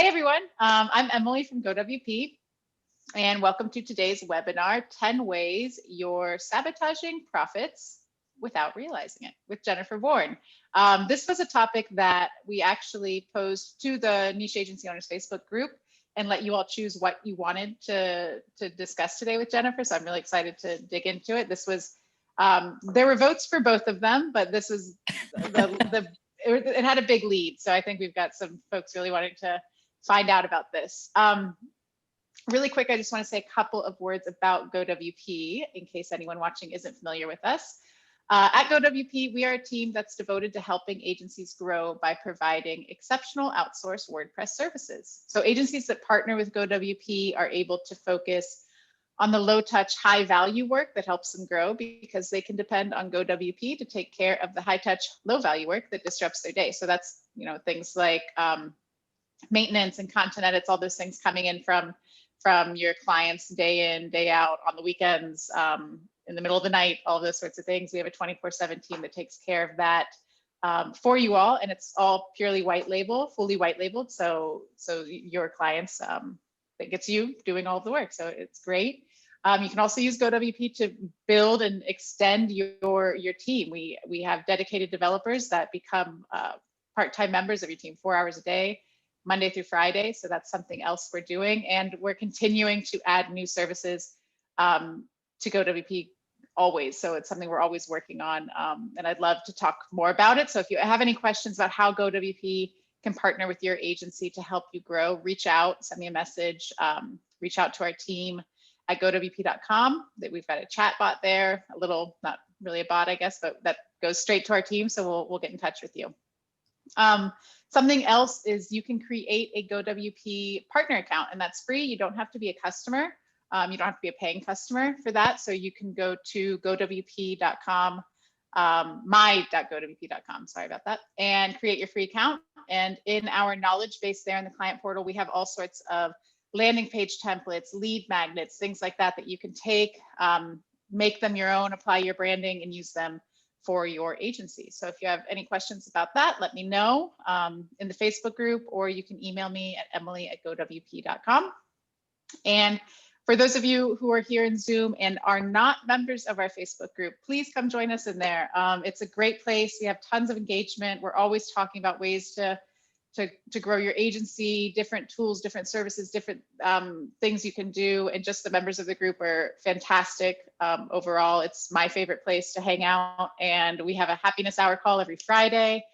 Hey everyone, I'm Emily from GoWP, and welcome to today's webinar, 10 Ways You're Sabotaging Profits Without Realizing It, with Jennifer Bourn. This was a topic that we actually posed to the Niche Agency Owners Facebook group and let you all choose what you wanted to discuss today with Jennifer, so I'm really excited to dig into it. This was, there were votes for both of them, but this was, it had a big lead, so I think we've got some folks really wanting to find out about this. Really quick, I just want to say a couple of words about GoWP in case anyone watching isn't familiar with us. At GoWP, we are a team that's devoted to helping agencies grow by providing exceptional outsourced WordPress services. So agencies that partner with GoWP are able to focus on the low touch, high value work that helps them grow because they can depend on GoWP to take care of the high touch, low value work that disrupts their day. So that's, things like maintenance and content edits, all those things coming in from your clients day in, day out, on the weekends, in the middle of the night, all those sorts of things. We have a 24/7 team that takes care of that for you all, and it's all purely white label, fully white labeled. So your clients, that gets you doing all of the work. So it's great. You can also use GoWP to build and extend your team. We have dedicated developers that become part-time members of your team, 4 hours a day, Monday through Friday. So that's something else we're doing. And we're continuing to add new services to GoWP always. So it's something we're always working on. And I'd love to talk more about it. So if you have any questions about how GoWP can partner with your agency to help you grow, reach out, send me a message, reach out to our team at GoWP.com. We've got a chat bot there, a little, not really a bot, I guess, but that goes straight to our team. So we'll get in touch with you. Something else is you can create a GoWP partner account, and that's free. You don't have to be a customer. You don't have to be a paying customer for that. So you can go to GoWP.com, my.gowp.com, sorry about that, and create your free account. And in our knowledge base there in the client portal, we have all sorts of landing page templates, lead magnets, things like that you can take, make them your own, apply your branding, and use them for your agency. So if you have any questions about that, let me know in the Facebook group, or you can email me at emily@gowp.com. And for those of you who are here in Zoom and are not members of our Facebook group, please come join us in there. It's a great place. We have tons of engagement. We're always talking about ways to grow your agency, different tools, different services, different things you can do. And just the members of the group are fantastic. Overall, it's my favorite place to hang out. And we have a happiness hour call every Friday.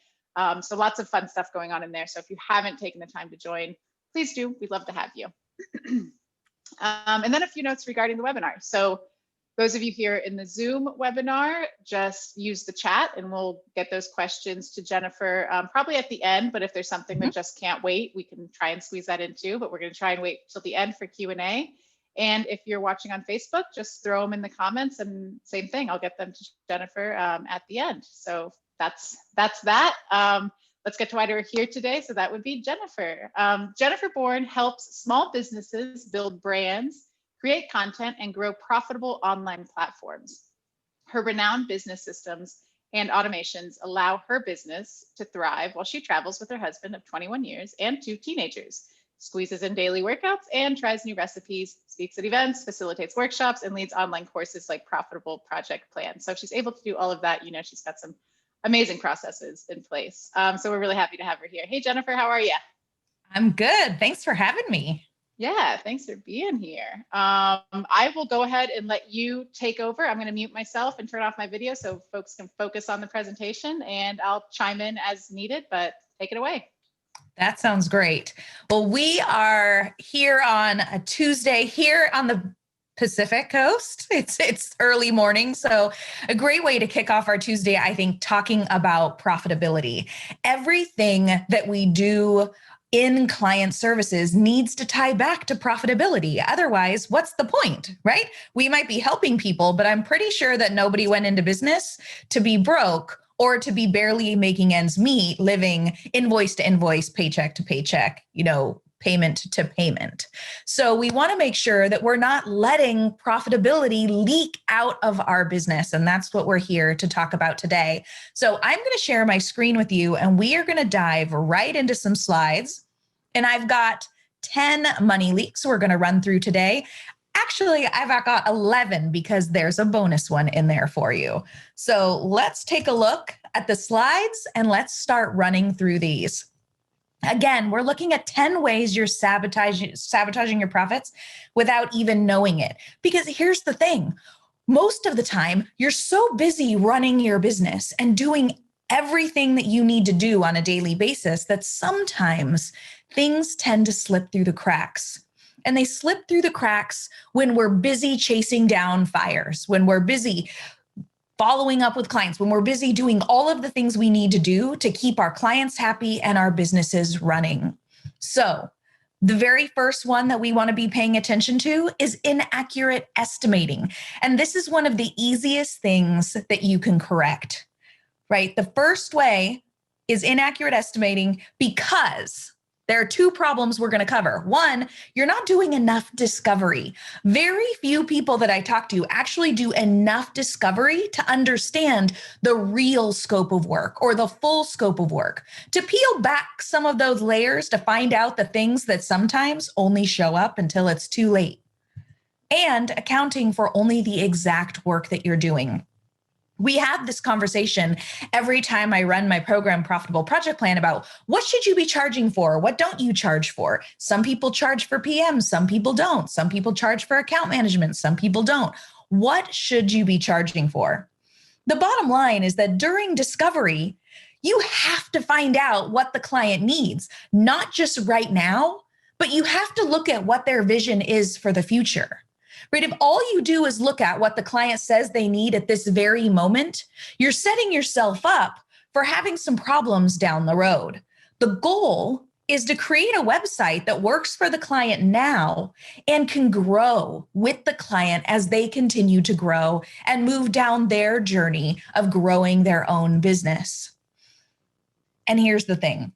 So lots of fun stuff going on in there. So if you haven't taken the time to join, please do. We'd love to have you. And then a few notes regarding the webinar. So those of you here in the Zoom webinar, just use the chat and we'll get those questions to Jennifer probably at the end, but if there's something that just can't wait, we can try and squeeze that in too, but we're gonna try and wait till the end for Q&A. And if you're watching on Facebook, just throw them in the comments and same thing, I'll get them to Jennifer at the end. So that's that. Let's get to why we're here today. So that would be Jennifer. Jennifer Bourn helps small businesses build brands, create content, and grow profitable online platforms. Her renowned business systems and automations allow her business to thrive while she travels with her husband of 21 years and 2 teenagers, squeezes in daily workouts and tries new recipes, speaks at events, facilitates workshops, and leads online courses like Profitable Project Plan. So if she's able to do all of that, she's got some amazing processes in place. So we're really happy to have her here. Hey, Jennifer, how are you? I'm good. Thanks for having me. Yeah, thanks for being here. I will go ahead and let you take over. I'm going to mute myself and turn off my video so folks can focus on the presentation, and I'll chime in as needed, but take it away. That sounds great. Well, we are here on a Tuesday here on the Pacific Coast. It's early morning, so a great way to kick off our Tuesday, I think, talking about profitability. Everything that we do in client services needs to tie back to profitability. Otherwise, what's the point, right? We might be helping people, but I'm pretty sure that nobody went into business to be broke or to be barely making ends meet, living invoice to invoice, paycheck to paycheck, payment to payment. So we want to make sure that we're not letting profitability leak out of our business. And that's what we're here to talk about today. So I'm going to share my screen with you, and we are going to dive right into some slides. And I've got 10 money leaks we're going to run through today. Actually, I've got 11 because there's a bonus one in there for you. So let's take a look at the slides and let's start running through these. Again, we're looking at 10 ways you're sabotaging your profits without even knowing it. Because here's the thing. Most of the time, you're so busy running your business and doing everything that you need to do on a daily basis that sometimes things tend to slip through the cracks. And they slip through the cracks when we're busy chasing down fires, when we're busy following up with clients, when we're busy doing all of the things we need to do to keep our clients happy and our businesses running. So the very first one that we want to be paying attention to is inaccurate estimating. And this is one of the easiest things that you can correct, right? The first way is inaccurate estimating because there are two problems we're going to cover. One, you're not doing enough discovery. Very few people that I talk to actually do enough discovery to understand the real scope of work or the full scope of work, to peel back some of those layers to find out the things that sometimes only show up until it's too late, and accounting for only the exact work that you're doing. We have this conversation every time I run my program Profitable Project Plan about what should you be charging for? What don't you charge for? Some people charge for PM, some people don't. Some people charge for account management, some people don't. What should you be charging for? The bottom line is that during discovery, you have to find out what the client needs, not just right now, but you have to look at what their vision is for the future. Right? If all you do is look at what the client says they need at this very moment, you're setting yourself up for having some problems down the road. The goal is to create a website that works for the client now and can grow with the client as they continue to grow and move down their journey of growing their own business. And here's the thing.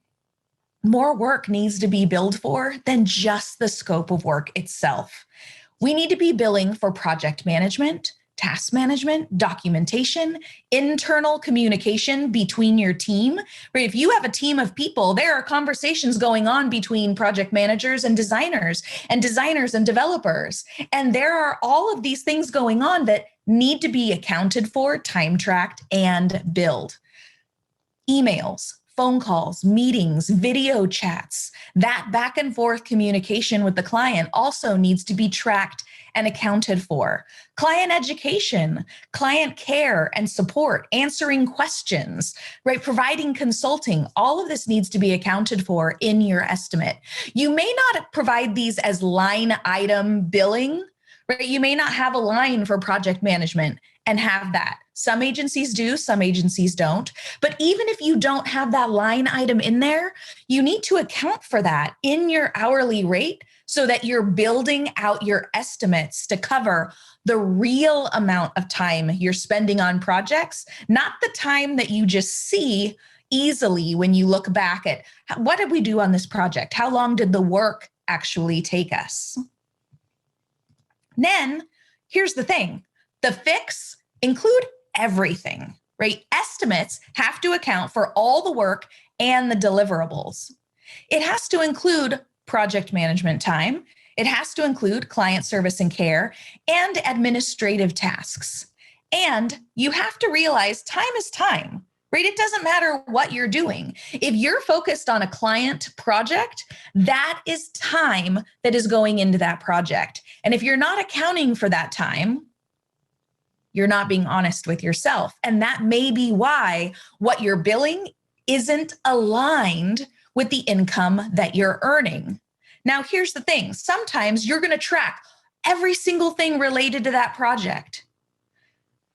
More work needs to be billed for than just the scope of work itself. We need to be billing for project management, task management, documentation, internal communication between your team. Right? If you have a team of people, there are conversations going on between project managers and designers and developers. And there are all of these things going on that need to be accounted for, time tracked, and billed. Emails, phone calls, meetings, video chats, that back and forth communication with the client also needs to be tracked and accounted for. Client education, client care and support, answering questions, right? Providing consulting, all of this needs to be accounted for in your estimate. You may not provide these as line item billing, right? You may not have a line for project management and have that. Some agencies do, some agencies don't. But even if you don't have that line item in there, you need to account for that in your hourly rate so that you're building out your estimates to cover the real amount of time you're spending on projects, not the time that you just see easily when you look back at what did we do on this project? How long did the work actually take us? Then here's the thing. The fix include everything, right? Estimates have to account for all the work and the deliverables. It has to include project management time. It has to include client service and care and administrative tasks. And you have to realize time is time, right? It doesn't matter what you're doing. If you're focused on a client project, that is time that is going into that project. And if you're not accounting for that time, you're not being honest with yourself. And that may be why what you're billing isn't aligned with the income that you're earning. Now, here's the thing. Sometimes you're going to track every single thing related to that project.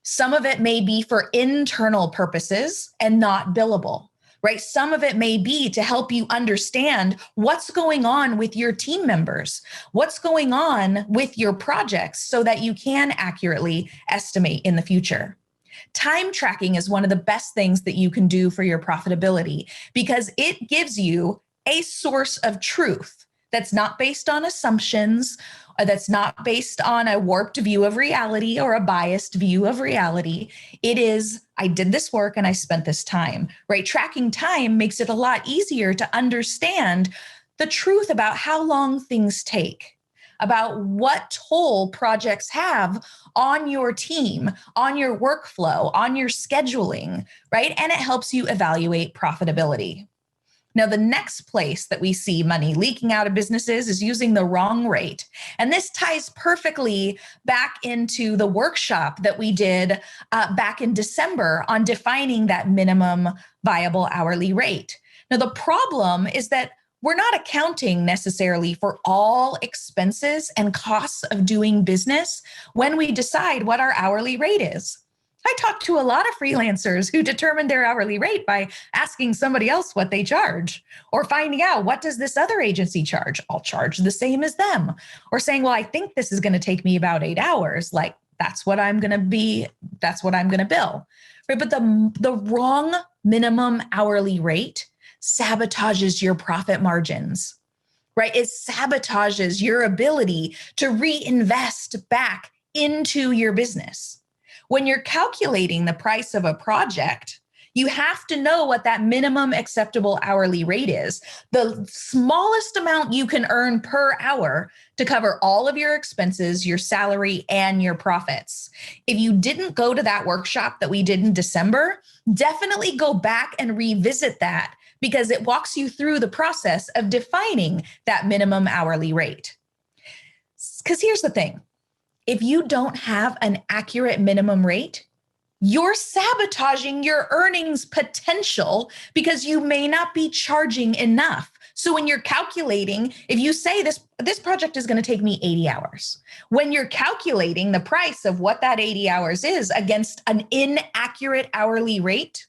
Some of it may be for internal purposes and not billable, right? Some of it may be to help you understand what's going on with your team members, what's going on with your projects so that you can accurately estimate in the future. Time tracking is one of the best things that you can do for your profitability because it gives you a source of truth that's not based on assumptions, that's not based on a warped view of reality or a biased view of reality. It is, I did this work and I spent this time, right? Tracking time makes it a lot easier to understand the truth about how long things take, about what toll projects have on your team, on your workflow, on your scheduling, right? And it helps you evaluate profitability. Now, the next place that we see money leaking out of businesses is using the wrong rate. And this ties perfectly back into the workshop that we did back in December on defining that minimum viable hourly rate. Now, the problem is that we're not accounting necessarily for all expenses and costs of doing business when we decide what our hourly rate is. I talk to a lot of freelancers who determine their hourly rate by asking somebody else what they charge, or finding out, what does this other agency charge? I'll charge the same as them. Or saying, well, I think this is going to take me about 8 hours. Like, that's what I'm going to bill. Right? But the wrong minimum hourly rate sabotages your profit margins, right? It sabotages your ability to reinvest back into your business. When you're calculating the price of a project, you have to know what that minimum acceptable hourly rate is, the smallest amount you can earn per hour to cover all of your expenses, your salary, and your profits. If you didn't go to that workshop that we did in December, definitely go back and revisit that, because it walks you through the process of defining that minimum hourly rate. Because here's the thing. If you don't have an accurate minimum rate, you're sabotaging your earnings potential because you may not be charging enough. So when you're calculating, if you say this project is going to take me 80 hours, when you're calculating the price of what that 80 hours is against an inaccurate hourly rate,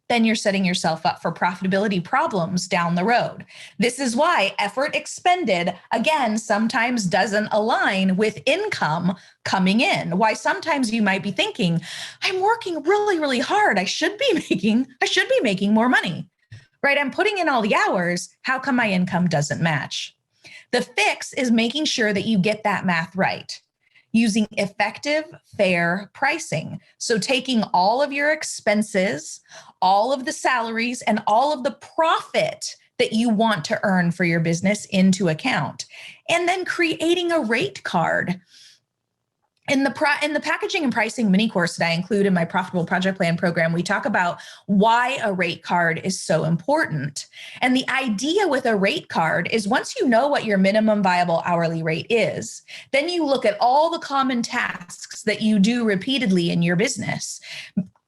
then you're setting yourself up for profitability problems down the road. This is why effort expended, again, sometimes doesn't align with income coming in. Why sometimes you might be thinking, I'm working really, really hard. I should be making more money, right? I'm putting in all the hours. How come my income doesn't match? The fix is making sure that you get that math right, using effective, fair pricing. So taking all of your expenses, all of the salaries, and all of the profit that you want to earn for your business into account, and then creating a rate card. In the packaging and pricing mini course that I include in my Profitable Project Plan program, we talk about why a rate card is so important. And the idea with a rate card is, once you know what your minimum viable hourly rate is, then you look at all the common tasks that you do repeatedly in your business,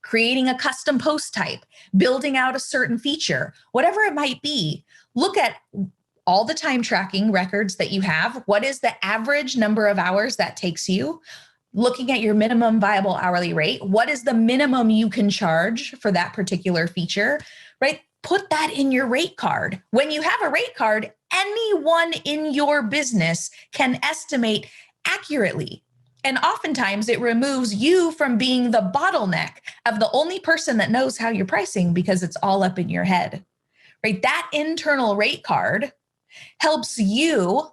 creating a custom post type, building out a certain feature, whatever it might be. Look at all the time tracking records that you have. What is the average number of hours that takes you? Looking at your minimum viable hourly rate, what is the minimum you can charge for that particular feature, right? Put that in your rate card. When you have a rate card, anyone in your business can estimate accurately. And oftentimes it removes you from being the bottleneck of the only person that knows how you're pricing, because it's all up in your head, right? That internal rate card helps you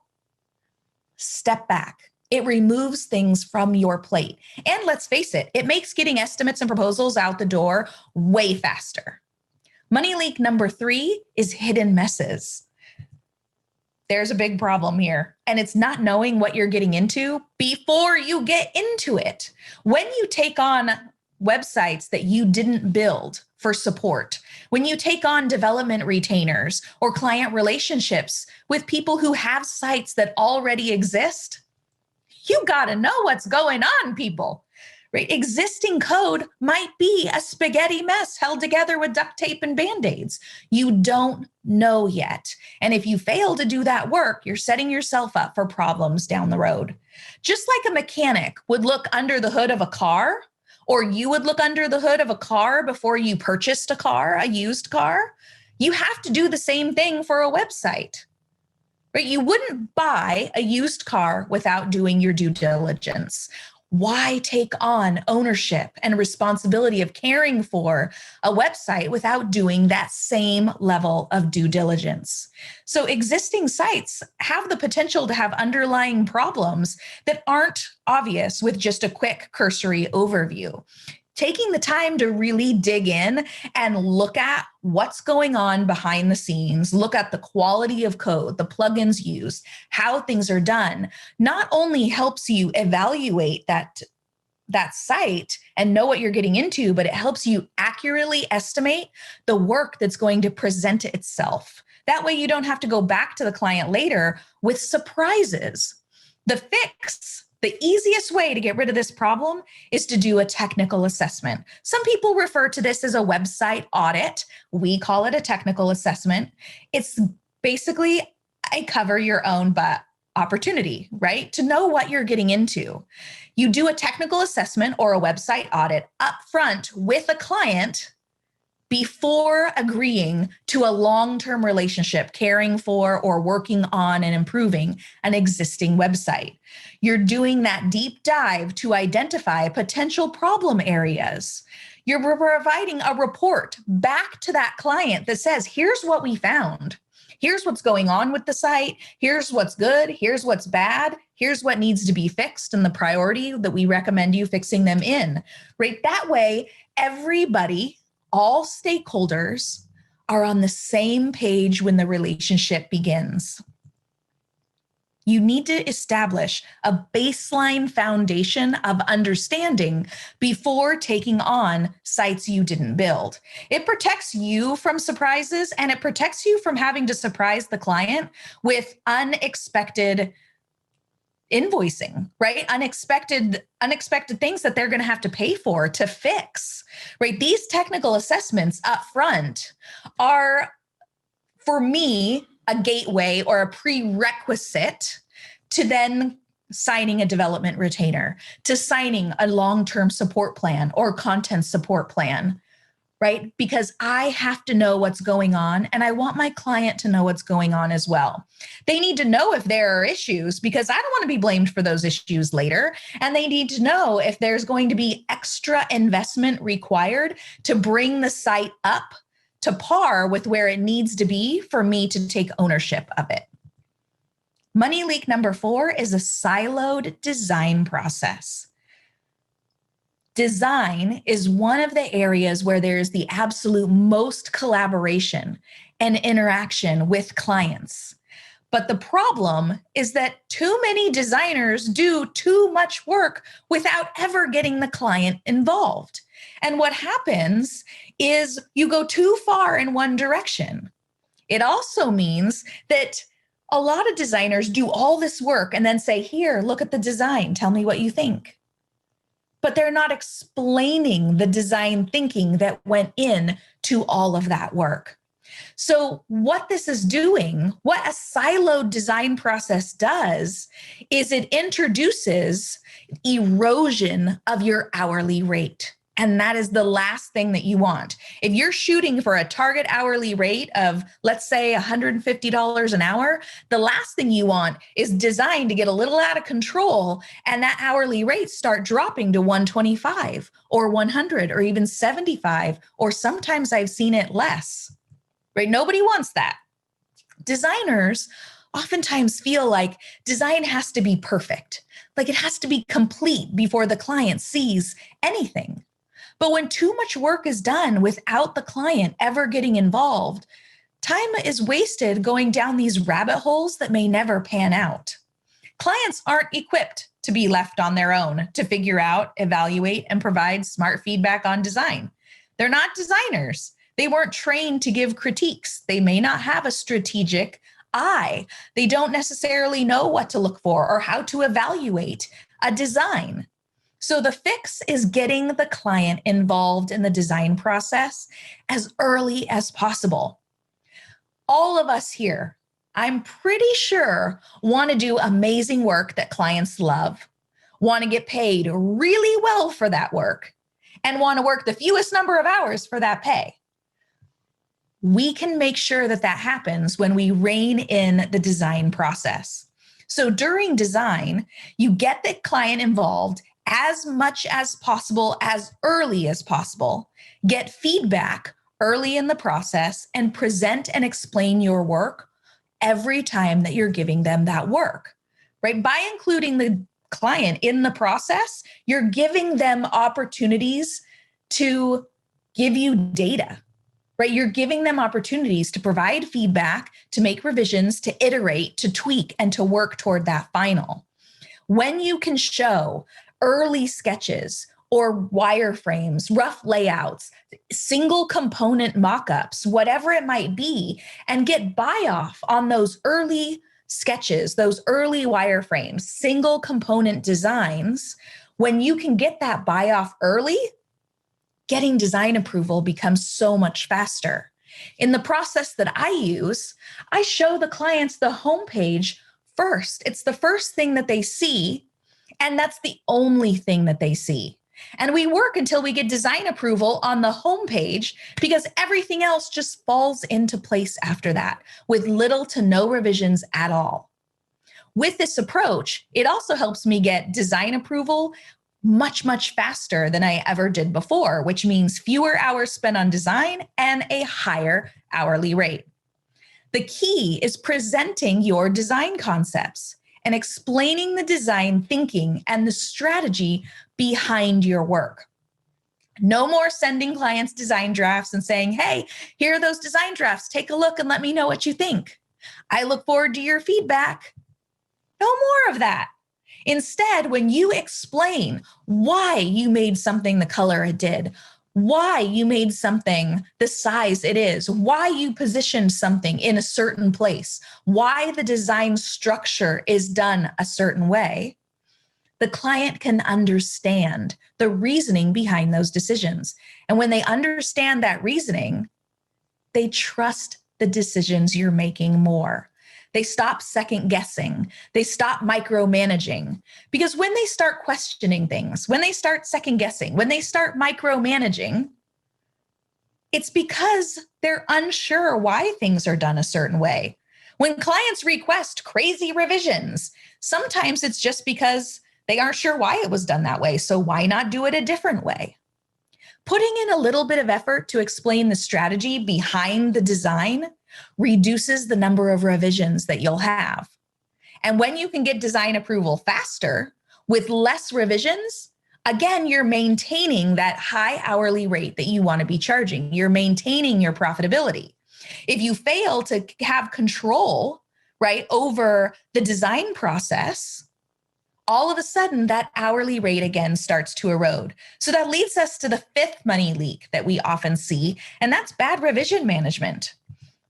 step back. It removes things from your plate. And let's face it, it makes getting estimates and proposals out the door way faster. Money leak number 3 is hidden messes. There's a big problem here, and it's not knowing what you're getting into before you get into it. When you take on websites that you didn't build for support, when you take on development retainers or client relationships with people who have sites that already exist, you got to know what's going on, people, right? Existing code might be a spaghetti mess held together with duct tape and Band-Aids. You don't know yet. And if you fail to do that work, you're setting yourself up for problems down the road. Just like a mechanic would look under the hood of a car, or you would look under the hood of a car before you purchased a car, a used car, you have to do the same thing for a website. Right? You wouldn't buy a used car without doing your due diligence. Why take on ownership and responsibility of caring for a website without doing that same level of due diligence? So existing sites have the potential to have underlying problems that aren't obvious with just a quick cursory overview. taking the time to really dig in and look at what's going on behind the scenes, look at the quality of code, the plugins used, how things are done, not only helps you evaluate that site and know what you're getting into, but it helps you accurately estimate the work that's going to present itself. That way you don't have to go back to the client later with surprises. The fix, the easiest way to get rid of this problem is to do a technical assessment. Some people refer to this as a website audit. We call it a technical assessment. It's basically a cover your own butt opportunity, right? To know what you're getting into. You do a technical assessment or a website audit upfront with a client before agreeing to a long-term relationship, caring for or working on and improving an existing website. You're doing that deep dive to identify potential problem areas. You're providing a report back to that client that says, here's what we found. Here's what's going on with the site. Here's what's good. Here's what's bad. Here's what needs to be fixed and the priority that we recommend you fixing them in, right? That way, everybody, all stakeholders are on the same page when the relationship begins. You need to establish a baseline foundation of understanding before taking on sites you didn't build. It protects you from surprises, and it protects you from having to surprise the client with unexpected invoicing, right? Unexpected things that they're going to have to pay for to fix, right? These technical assessments up front are, for me, a gateway or a prerequisite to then signing a development retainer, to signing a long-term support plan or content support plan, right? Because I have to know what's going on, and I want my client to know what's going on as well. They need to know if there are issues, because I don't want to be blamed for those issues later. And they need to know if there's going to be extra investment required to bring the site up to par with where it needs to be for me to take ownership of it. Money leak number 4 is a siloed design process. Design is one of the areas where there's the absolute most collaboration and interaction with clients. But the problem is that too many designers do too much work without ever getting the client involved. And what happens is you go too far in one direction. It also means that a lot of designers do all this work and then say, here, look at the design. Tell me what you think. But they're not explaining the design thinking that went in to all of that work. So what this is doing, what a siloed design process does, is it introduces erosion of your hourly rate. And that is the last thing that you want. If you're shooting for a target hourly rate of, let's say, $150 an hour, the last thing you want is design to get a little out of control and that hourly rate start dropping to 125 or 100 or even 75, or sometimes I've seen it less, right? Nobody wants that. Designers oftentimes feel like design has to be perfect, like it has to be complete before the client sees anything. But when too much work is done without the client ever getting involved, time is wasted going down these rabbit holes that may never pan out. Clients aren't equipped to be left on their own to figure out, evaluate, and provide smart feedback on design. They're not designers. They weren't trained to give critiques. They may not have a strategic eye. They don't necessarily know what to look for or how to evaluate a design. So the fix is getting the client involved in the design process as early as possible. All of us here, I'm pretty sure, want to do amazing work that clients love, want to get paid really well for that work, and want to work the fewest number of hours for that pay. We can make sure that that happens when we rein in the design process. So during design, you get the client involved as much as possible, as early as possible, get feedback early in the process, and present and explain your work every time that you're giving them that work, right? By including the client in the process, you're giving them opportunities to give you data, right? You're giving them opportunities to provide feedback, to make revisions, to iterate, to tweak, and to work toward that final. When you can show early sketches or wireframes, rough layouts, single component mock-ups, whatever it might be, and get buy-off on those early sketches, those early wireframes, single component designs, when you can get that buy-off early, getting design approval becomes so much faster. In the process that I use, I show the clients the homepage first. It's the first thing that they see, and that's the only thing that they see. And we work until we get design approval on the homepage because everything else just falls into place after that with little to no revisions at all. With this approach, it also helps me get design approval much, much faster than I ever did before, which means fewer hours spent on design and a higher hourly rate. The key is presenting your design concepts and explaining the design thinking and the strategy behind your work. No more sending clients design drafts and saying, hey, here are those design drafts. Take a look and let me know what you think. I look forward to your feedback. No more of that. Instead, when you explain why you made something the color it did, why you made something the size it is, why you positioned something in a certain place, why the design structure is done a certain way, the client can understand the reasoning behind those decisions. And when they understand that reasoning, they trust the decisions you're making more. They stop second guessing. They stop micromanaging. Because when they start questioning things, when they start second guessing, when they start micromanaging, it's because they're unsure why things are done a certain way. When clients request crazy revisions, sometimes it's just because they aren't sure why it was done that way. So why not do it a different way? Putting in a little bit of effort to explain the strategy behind the design reduces the number of revisions that you'll have. And when you can get design approval faster with less revisions, again, you're maintaining that high hourly rate that you want to be charging. You're maintaining your profitability. If you fail to have control, right, over the design process, all of a sudden that hourly rate again starts to erode. So that leads us to the fifth money leak that we often see, and that's bad revision management.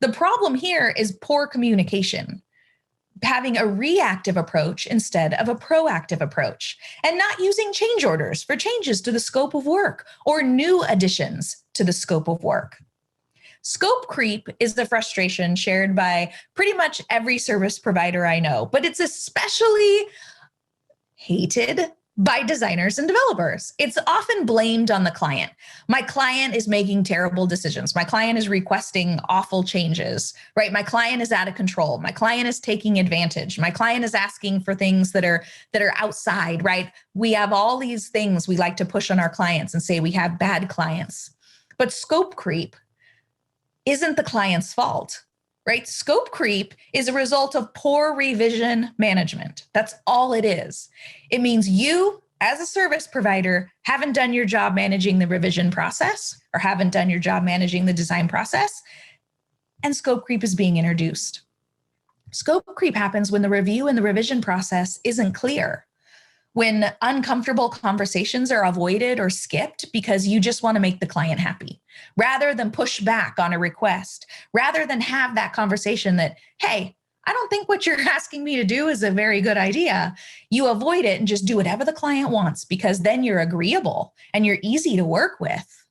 The problem here is poor communication, having a reactive approach instead of a proactive approach, and not using change orders for changes to the scope of work or new additions to the scope of work. Scope creep is the frustration shared by pretty much every service provider I know, but it's especially hated by designers and developers. It's often blamed on the client. My client is making terrible decisions. My client is requesting awful changes, right? My client is out of control. My client is taking advantage. My client is asking for things that are outside, right? We have all these things we like to push on our clients and say we have bad clients. But scope creep isn't the client's fault. Right? Scope creep is a result of poor revision management. That's all it is. It means you, as a service provider, haven't done your job managing the revision process or haven't done your job managing the design process, and scope creep is being introduced. Scope creep happens when the review and the revision process isn't clear, when uncomfortable conversations are avoided or skipped because you just want to make the client happy, rather than push back on a request, rather than have that conversation that, hey, I don't think what you're asking me to do is a very good idea. You avoid it and just do whatever the client wants because then you're agreeable and you're easy to work with,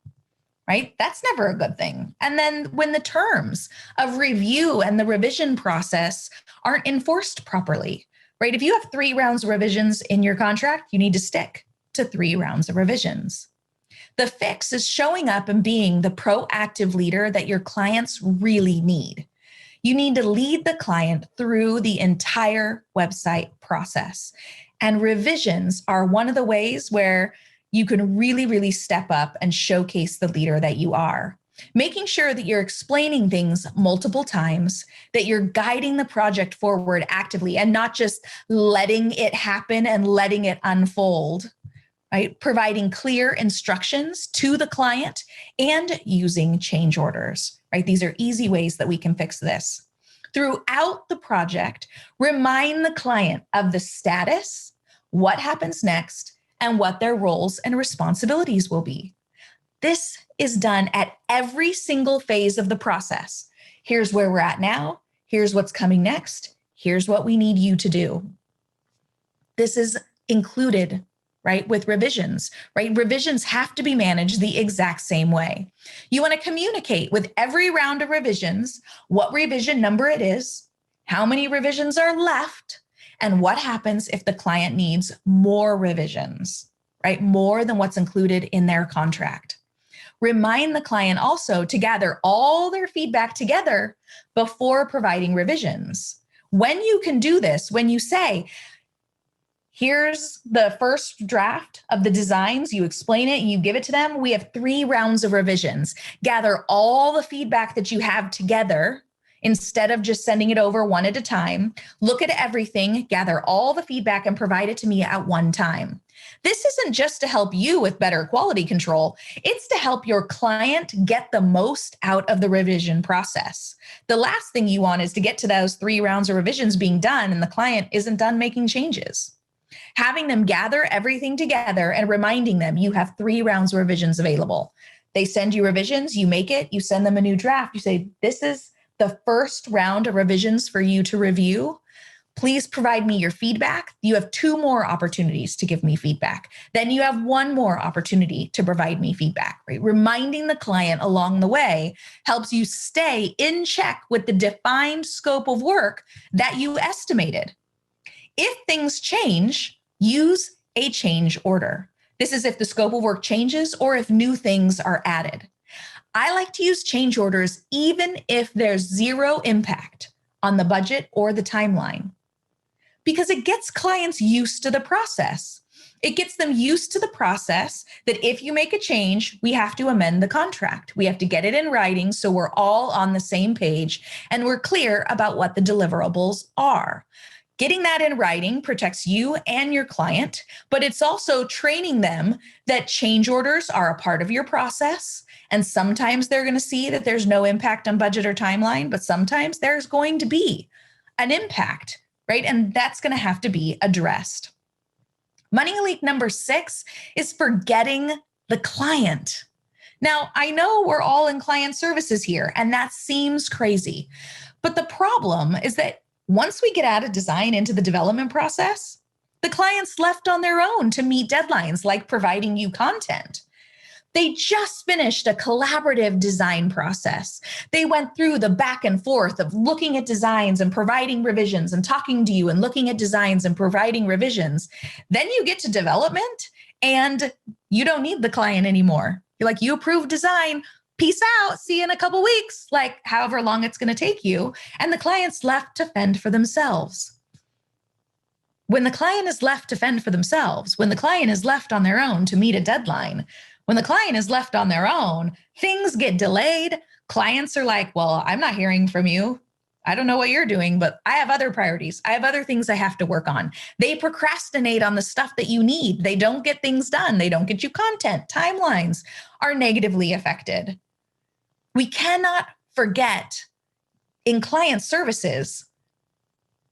right? That's never a good thing. And then when the terms of review and the revision process aren't enforced properly, right? If you have 3 rounds of revisions in your contract, you need to stick to 3 rounds of revisions. The fix is showing up and being the proactive leader that your clients really need. You need to lead the client through the entire website process. And revisions are one of the ways where you can really, really step up and showcase the leader that you are. Making sure that you're explaining things multiple times, that you're guiding the project forward actively and not just letting it happen and letting it unfold, right? Providing clear instructions to the client and using change orders, right? These are easy ways that we can fix this. Throughout the project, remind the client of the status, what happens next, and what their roles and responsibilities will be. This is done at every single phase of the process. Here's where we're at now. Here's what's coming next. Here's what we need you to do. This is included, right, with revisions, right? Revisions have to be managed the exact same way. You want to communicate with every round of revisions what revision number it is, how many revisions are left, and what happens if the client needs more revisions, right? More than what's included in their contract. Remind the client also to gather all their feedback together before providing revisions. When you can do this, when you say, here's the first draft of the designs, you explain it, you give it to them, we have 3 rounds of revisions. Gather all the feedback that you have together instead of just sending it over one at a time. Look at everything, gather all the feedback and provide it to me at one time. This isn't just to help you with better quality control, it's to help your client get the most out of the revision process. The last thing you want is to get to those 3 rounds of revisions being done and the client isn't done making changes. Having them gather everything together and reminding them you have 3 rounds of revisions available. They send you revisions, you make it, you send them a new draft. You say, this is the first round of revisions for you to review. Please provide me your feedback. You have 2 more opportunities to give me feedback. Then you have 1 more opportunity to provide me feedback, right? Reminding the client along the way helps you stay in check with the defined scope of work that you estimated. If things change, use a change order. This is if the scope of work changes or if new things are added. I like to use change orders even if there's 0 impact on the budget or the timeline, because it gets clients used to the process. It gets them used to the process that if you make a change, we have to amend the contract. We have to get it in writing so we're all on the same page and we're clear about what the deliverables are. Getting that in writing protects you and your client, but it's also training them that change orders are a part of your process. And sometimes they're going to see that there's no impact on budget or timeline, but sometimes there's going to be an impact, right? And that's going to have to be addressed. Money leak number 6 is forgetting the client. Now, I know we're all in client services here, and that seems crazy. But the problem is that once we get out of design into the development process, the client's left on their own to meet deadlines like providing you content. They just finished a collaborative design process. They went through the back and forth of looking at designs and providing revisions and talking to you and looking at designs and providing revisions. Then you get to development and you don't need the client anymore. You're like, you approved design. Peace out. See you in a couple weeks, like however long it's going to take you. And the client's left to fend for themselves. When the client is left to fend for themselves, when the client is left on their own to meet a deadline, when the client is left on their own, things get delayed. Clients are like, well, I'm not hearing from you. I don't know what you're doing, but I have other priorities. I have other things I have to work on. They procrastinate on the stuff that you need. They don't get things done. They don't get you content. Timelines are negatively affected. We cannot forget in client services,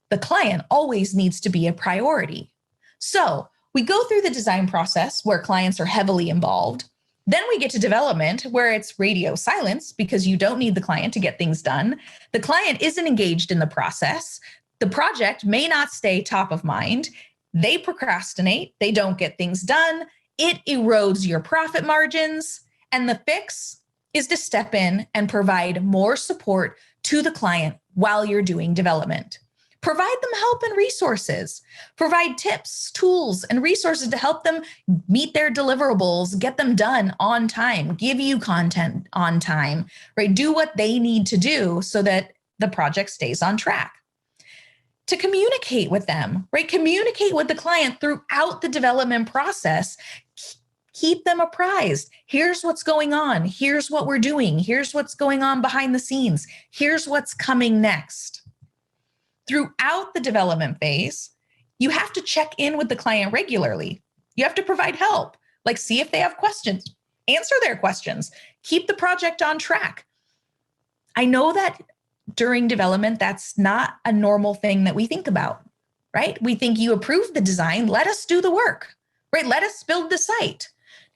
the client always needs to be a priority. So we go through the design process where clients are heavily involved. Then we get to development where it's radio silence because you don't need the client to get things done. The client isn't engaged in the process. The project may not stay top of mind. They procrastinate. They don't get things done. It erodes your profit margins. And the fix is to step in and provide more support to the client while you're doing development. Provide them help and resources. Provide tips, tools, and resources to help them meet their deliverables, get them done on time, give you content on time, right? Do what they need to do so that the project stays on track. To communicate with them, right? Communicate with the client throughout the development process. Keep them apprised. Here's what's going on. Here's what we're doing. Here's what's going on behind the scenes. Here's what's coming next. Throughout the development phase, you have to check in with the client regularly. You have to provide help, like see if they have questions, answer their questions, keep the project on track. I know that during development, that's not a normal thing that we think about, right? We think you approve the design, let us do the work, right? Let us build the site.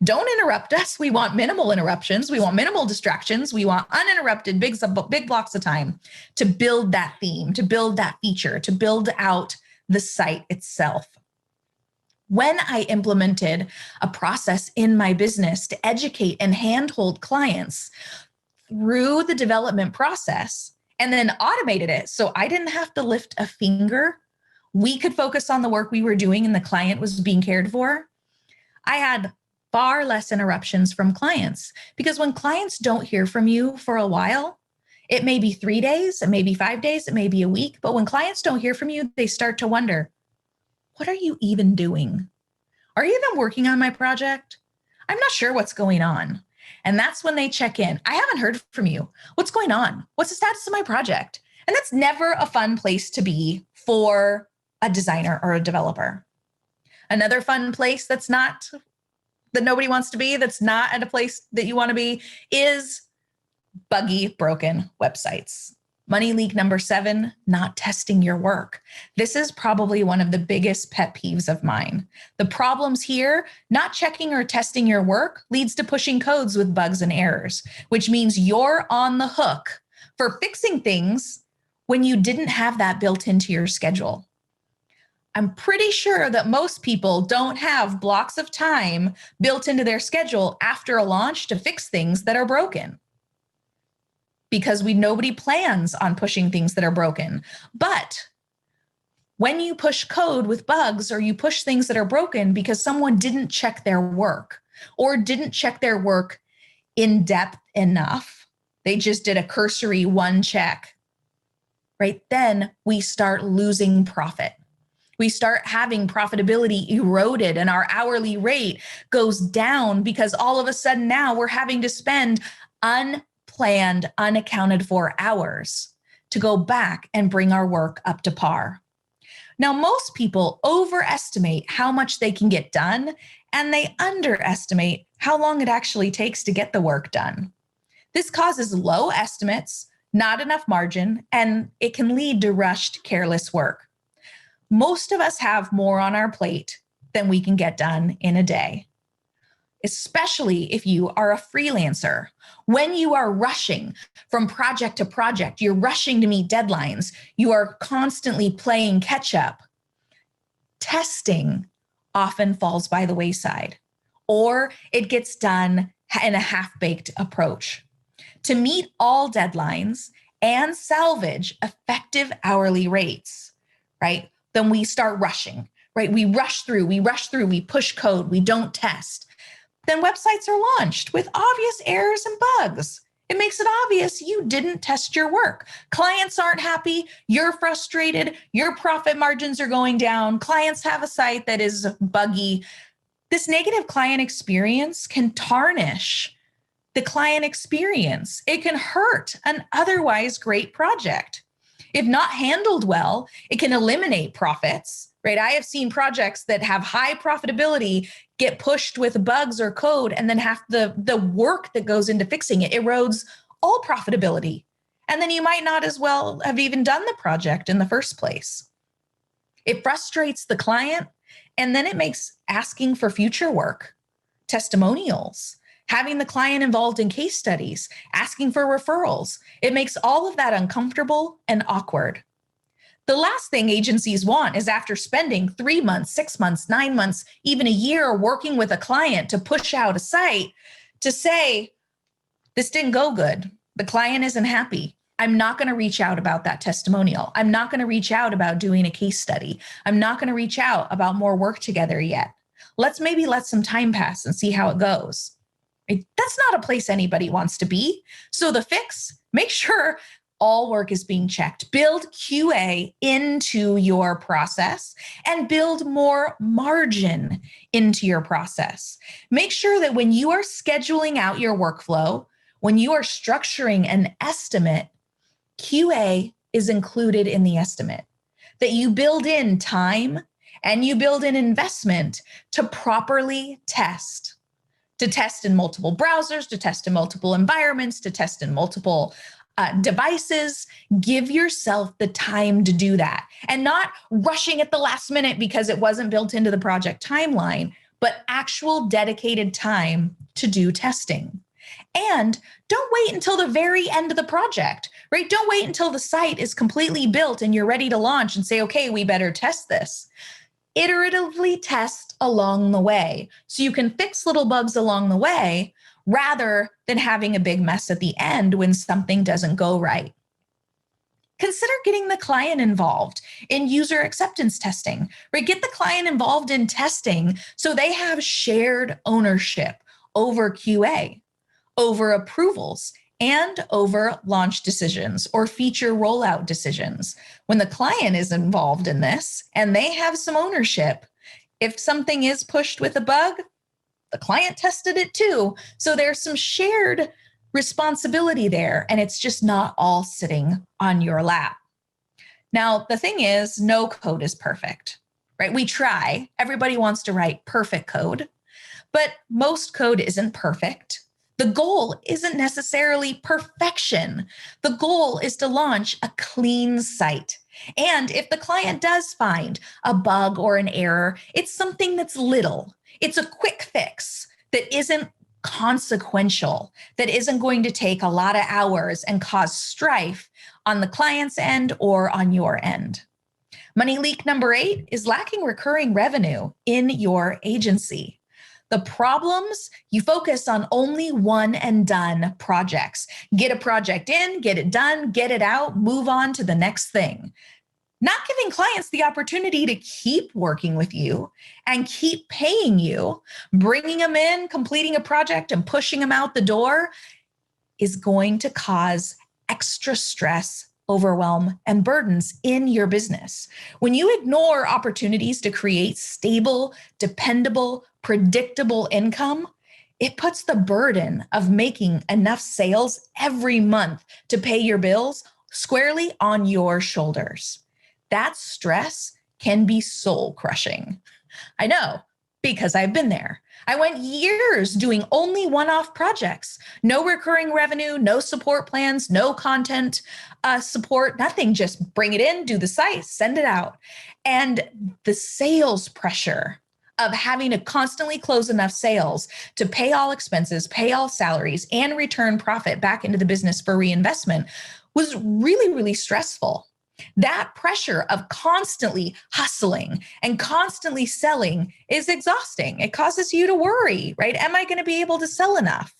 Don't interrupt us. We want minimal interruptions. We want minimal distractions. We want uninterrupted big blocks of time to build that theme, to build that feature, to build out the site itself. When I implemented a process in my business to educate and handhold clients through the development process and then automated it so I didn't have to lift a finger, we could focus on the work we were doing and the client was being cared for, I had far less interruptions from clients. Because when clients don't hear from you for a while, it may be 3 days, it may be 5 days, it may be a week, but when clients don't hear from you, they start to wonder, what are you even doing? Are you even working on my project? I'm not sure what's going on. And that's when they check in. I haven't heard from you. What's going on? What's the status of my project? And that's never a fun place to be for a designer or a developer. Another fun place that nobody wants to be, that's not at a place that you want to be, is buggy, broken websites. Money leak number 7, not testing your work. This is probably one of the biggest pet peeves of mine. The problems here, not checking or testing your work leads to pushing codes with bugs and errors, which means you're on the hook for fixing things when you didn't have that built into your schedule. I'm pretty sure that most people don't have blocks of time built into their schedule after a launch to fix things that are broken, because nobody plans on pushing things that are broken. But when you push code with bugs or you push things that are broken because someone didn't check their work or didn't check their work in depth enough, they just did a cursory one check, right? Then we start losing profit. We start having profitability eroded and our hourly rate goes down because all of a sudden now we're having to spend unplanned, unaccounted for hours to go back and bring our work up to par. Now, most people overestimate how much they can get done, and they underestimate how long it actually takes to get the work done. This causes low estimates, not enough margin, and it can lead to rushed, careless work. Most of us have more on our plate than we can get done in a day, especially if you are a freelancer. When you are rushing from project to project, you're rushing to meet deadlines, you are constantly playing catch up. Testing often falls by the wayside, or it gets done in a half-baked approach. To meet all deadlines and salvage effective hourly rates, right? Then we start rushing, right? We rush through, we push code, we don't test. Then websites are launched with obvious errors and bugs. It makes it obvious you didn't test your work. Clients aren't happy, you're frustrated, your profit margins are going down, clients have a site that is buggy. This negative client experience can tarnish the client experience. It can hurt an otherwise great project. If not handled well, it can eliminate profits, right? I have seen projects that have high profitability get pushed with bugs or code, and then have the work that goes into fixing it erodes all profitability. And then you might not as well have even done the project in the first place. It frustrates the client, and then it makes asking for future work, testimonials, having the client involved in case studies, asking for referrals. It makes all of that uncomfortable and awkward. The last thing agencies want is, after spending 3 months, 6 months, 9 months, even a year working with a client to push out a site, to say, this didn't go good. The client isn't happy. I'm not going to reach out about that testimonial. I'm not going to reach out about doing a case study. I'm not going to reach out about more work together yet. Let's maybe let some time pass and see how it goes. That's not a place anybody wants to be. So the fix, make sure all work is being checked. Build QA into your process and build more margin into your process. Make sure that when you are scheduling out your workflow, when you are structuring an estimate, QA is included in the estimate, that you build in time and you build an investment to properly test, to test in multiple browsers, to test in multiple environments, to test in multiple devices. Give yourself the time to do that, and not rushing at the last minute because it wasn't built into the project timeline, but actual dedicated time to do testing. And don't wait until the very end of the project, right? Don't wait until the site is completely built and you're ready to launch and say, okay, we better test this. Iteratively test along the way so you can fix little bugs along the way rather than having a big mess at the end when something doesn't go right. Consider getting the client involved in user acceptance testing, right? Get the client involved in testing so they have shared ownership over QA, over approvals, and over launch decisions or feature rollout decisions. When the client is involved in this and they have some ownership, if something is pushed with a bug, the client tested it too. So there's some shared responsibility there, and it's just not all sitting on your lap. Now, the thing is, no code is perfect, right? We try. Everybody wants to write perfect code, but most code isn't perfect. The goal isn't necessarily perfection. The goal is to launch a clean site. And if the client does find a bug or an error, it's something that's little. It's a quick fix that isn't consequential, that isn't going to take a lot of hours and cause strife on the client's end or on your end. Money leak number 8 is lacking recurring revenue in your agency. The problems, you focus on only one and done projects. Get a project in, get it done, get it out, move on to the next thing. Not giving clients the opportunity to keep working with you and keep paying you, bringing them in, completing a project and pushing them out the door is going to cause extra stress, overwhelm, and burdens in your business. When you ignore opportunities to create stable, dependable, predictable income, it puts the burden of making enough sales every month to pay your bills squarely on your shoulders. That stress can be soul crushing. I know, because I've been there. I went years doing only one-off projects, no recurring revenue, no support plans, no content support, nothing. Just bring it in, do the site, send it out. And the sales pressure of having to constantly close enough sales to pay all expenses, pay all salaries, and return profit back into the business for reinvestment was really, really stressful. That pressure of constantly hustling and constantly selling is exhausting. It causes you to worry, right? Am I going to be able to sell enough?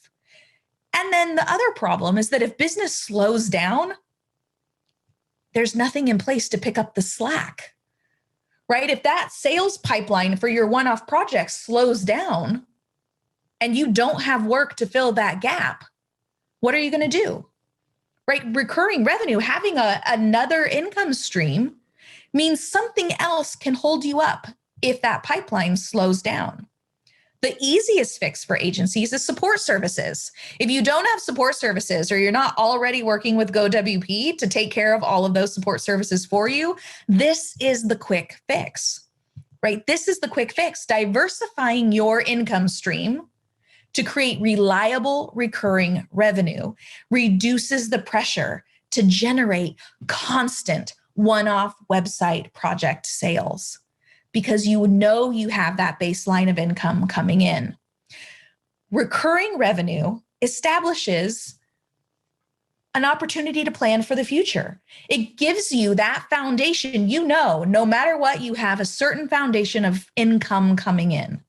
And then the other problem is that if business slows down, there's nothing in place to pick up the slack, right? If that sales pipeline for your one-off project slows down and you don't have work to fill that gap, what are you going to do? Right? Recurring revenue, having another income stream means something else can hold you up if that pipeline slows down. The easiest fix for agencies is support services. If you don't have support services or you're not already working with GoWP to take care of all of those support services for you, this is the quick fix, right? This is the quick fix, diversifying your income stream to create reliable recurring revenue reduces the pressure to generate constant one-off website project sales because you know you have that baseline of income coming in. Recurring revenue establishes an opportunity to plan for the future. It gives you that foundation. You know, no matter what, you have a certain foundation of income coming in.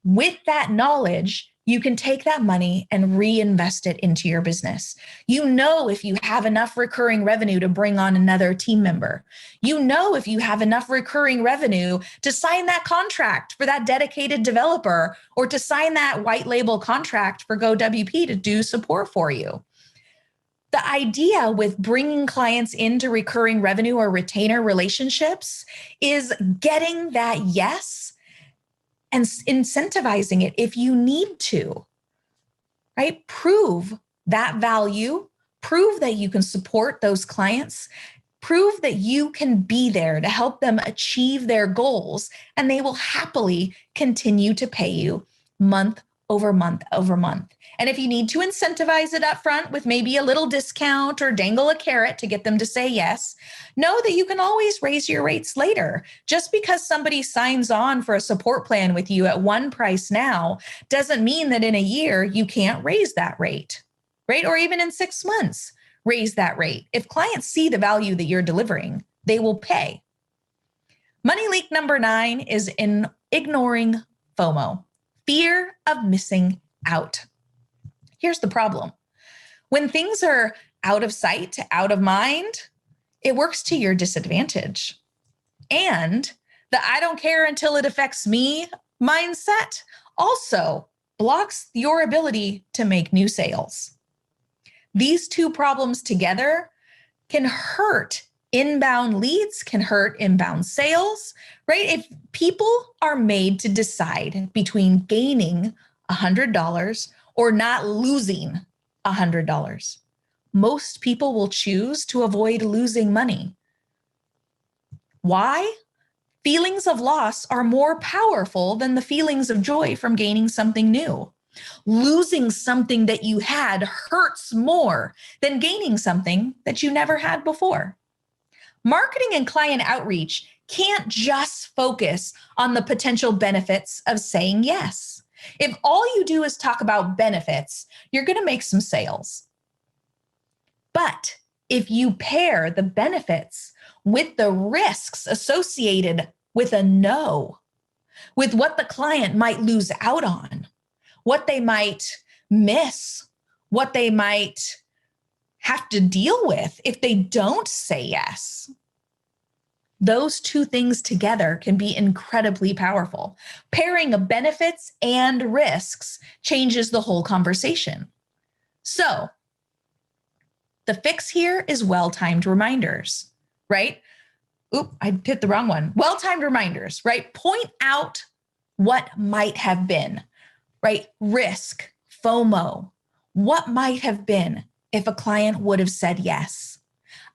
With that knowledge, you can take that money and reinvest it into your business. You know if you have enough recurring revenue to bring on another team member. You know if you have enough recurring revenue to sign that contract for that dedicated developer or to sign that white label contract for GoWP to do support for you. The idea with bringing clients into recurring revenue or retainer relationships is getting that yes and incentivizing it if you need to, right? Prove that value, prove that you can support those clients, Prove that you can be there to help them achieve their goals, and they will happily continue to pay you month over month over month. And if you need to incentivize it up front with maybe a little discount or dangle a carrot to get them to say yes, know that you can always raise your rates later. Just because somebody signs on for a support plan with you at one price now doesn't mean that in a year you can't raise that rate, right? Or even in 6 months, raise that rate. If clients see the value that you're delivering, they will pay. Money leak number 9 is in ignoring FOMO, fear of missing out. Here's the problem. When things are out of sight, out of mind, it works to your disadvantage. And the I don't care until it affects me mindset also blocks your ability to make new sales. These two problems together can hurt inbound leads, can hurt inbound sales, right? If people are made to decide between gaining $100 or not losing $100, most people will choose to avoid losing money. Why? Feelings of loss are more powerful than the feelings of joy from gaining something new. Losing something that you had hurts more than gaining something that you never had before. Marketing and client outreach can't just focus on the potential benefits of saying yes. If all you do is talk about benefits, you're going to make some sales. But if you pair the benefits with the risks associated with a no, with what the client might lose out on, what they might miss, what they might have to deal with if they don't say yes, those two things together can be incredibly powerful. Pairing of benefits and risks changes the whole conversation. So the fix here is well-timed reminders, right? Oop, I hit the wrong one. Well-timed reminders, right? Point out what might have been, right? Risk, FOMO, what might have been if a client would have said yes.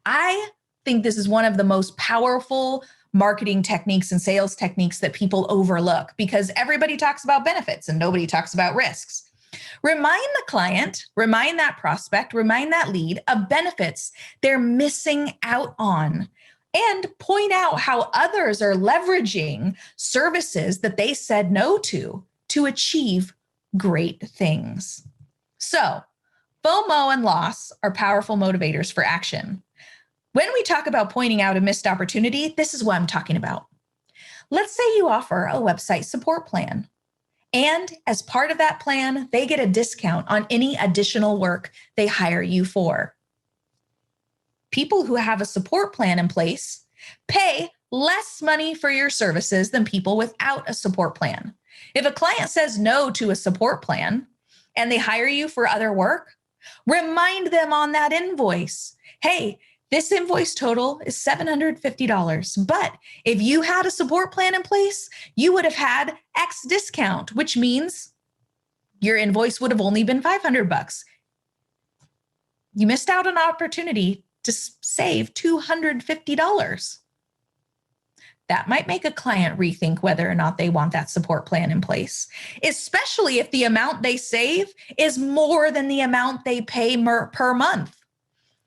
I think this is one of the most powerful marketing techniques and sales techniques that people overlook because everybody talks about benefits and nobody talks about risks. Remind the client, remind that prospect, remind that lead of benefits they're missing out on, and point out how others are leveraging services that they said no to achieve great things. So FOMO and loss are powerful motivators for action. When we talk about pointing out a missed opportunity, this is what I'm talking about. Let's say you offer a website support plan, and as part of that plan, they get a discount on any additional work they hire you for. People who have a support plan in place pay less money for your services than people without a support plan. If a client says no to a support plan and they hire you for other work, remind them on that invoice, hey, this invoice total is $750, but if you had a support plan in place, you would have had X discount, which means your invoice would have only been $500. You missed out on an opportunity to save $250. That might make a client rethink whether or not they want that support plan in place, especially if the amount they save is more than the amount they pay per month.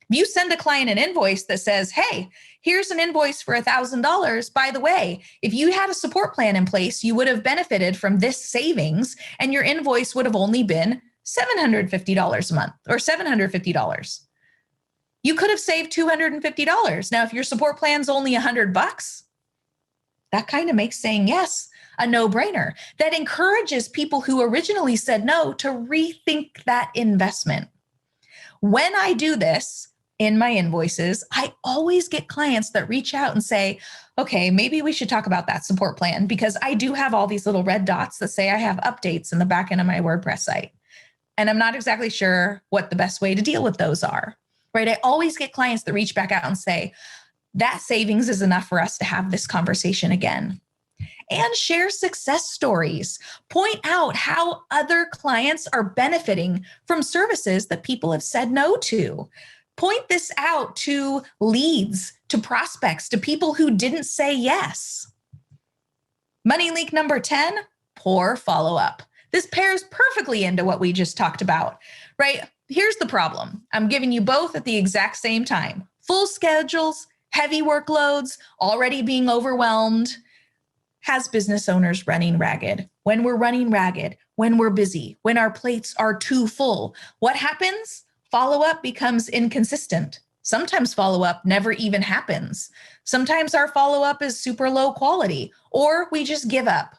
If you send a client an invoice that says, hey, here's an invoice for $1,000. By the way, if you had a support plan in place, you would have benefited from this savings and your invoice would have only been $750 a month or $750. You could have saved $250. Now, if your support plan's only $100, that kind of makes saying yes a no-brainer. That encourages people who originally said no to rethink that investment. When I do this in my invoices, I always get clients that reach out and say, okay, maybe we should talk about that support plan because I do have all these little red dots that say I have updates in the back end of my WordPress site. And I'm not exactly sure what the best way to deal with those are, right? I always get clients that reach back out and say, that savings is enough for us to have this conversation again. And share success stories. Point out how other clients are benefiting from services that people have said no to. Point this out to leads to prospects, to people who didn't say yes. Money leak number 10, poor follow-up. This pairs perfectly into what we just talked about, right? Here's the problem. I'm giving you both at the exact same time. Full schedules, heavy workloads, already being overwhelmed, has business owners running ragged. When we're running ragged, when we're busy, when our plates are too full, what happens? Follow-up becomes inconsistent. Sometimes follow-up never even happens. Sometimes our follow-up is super low quality, or we just give up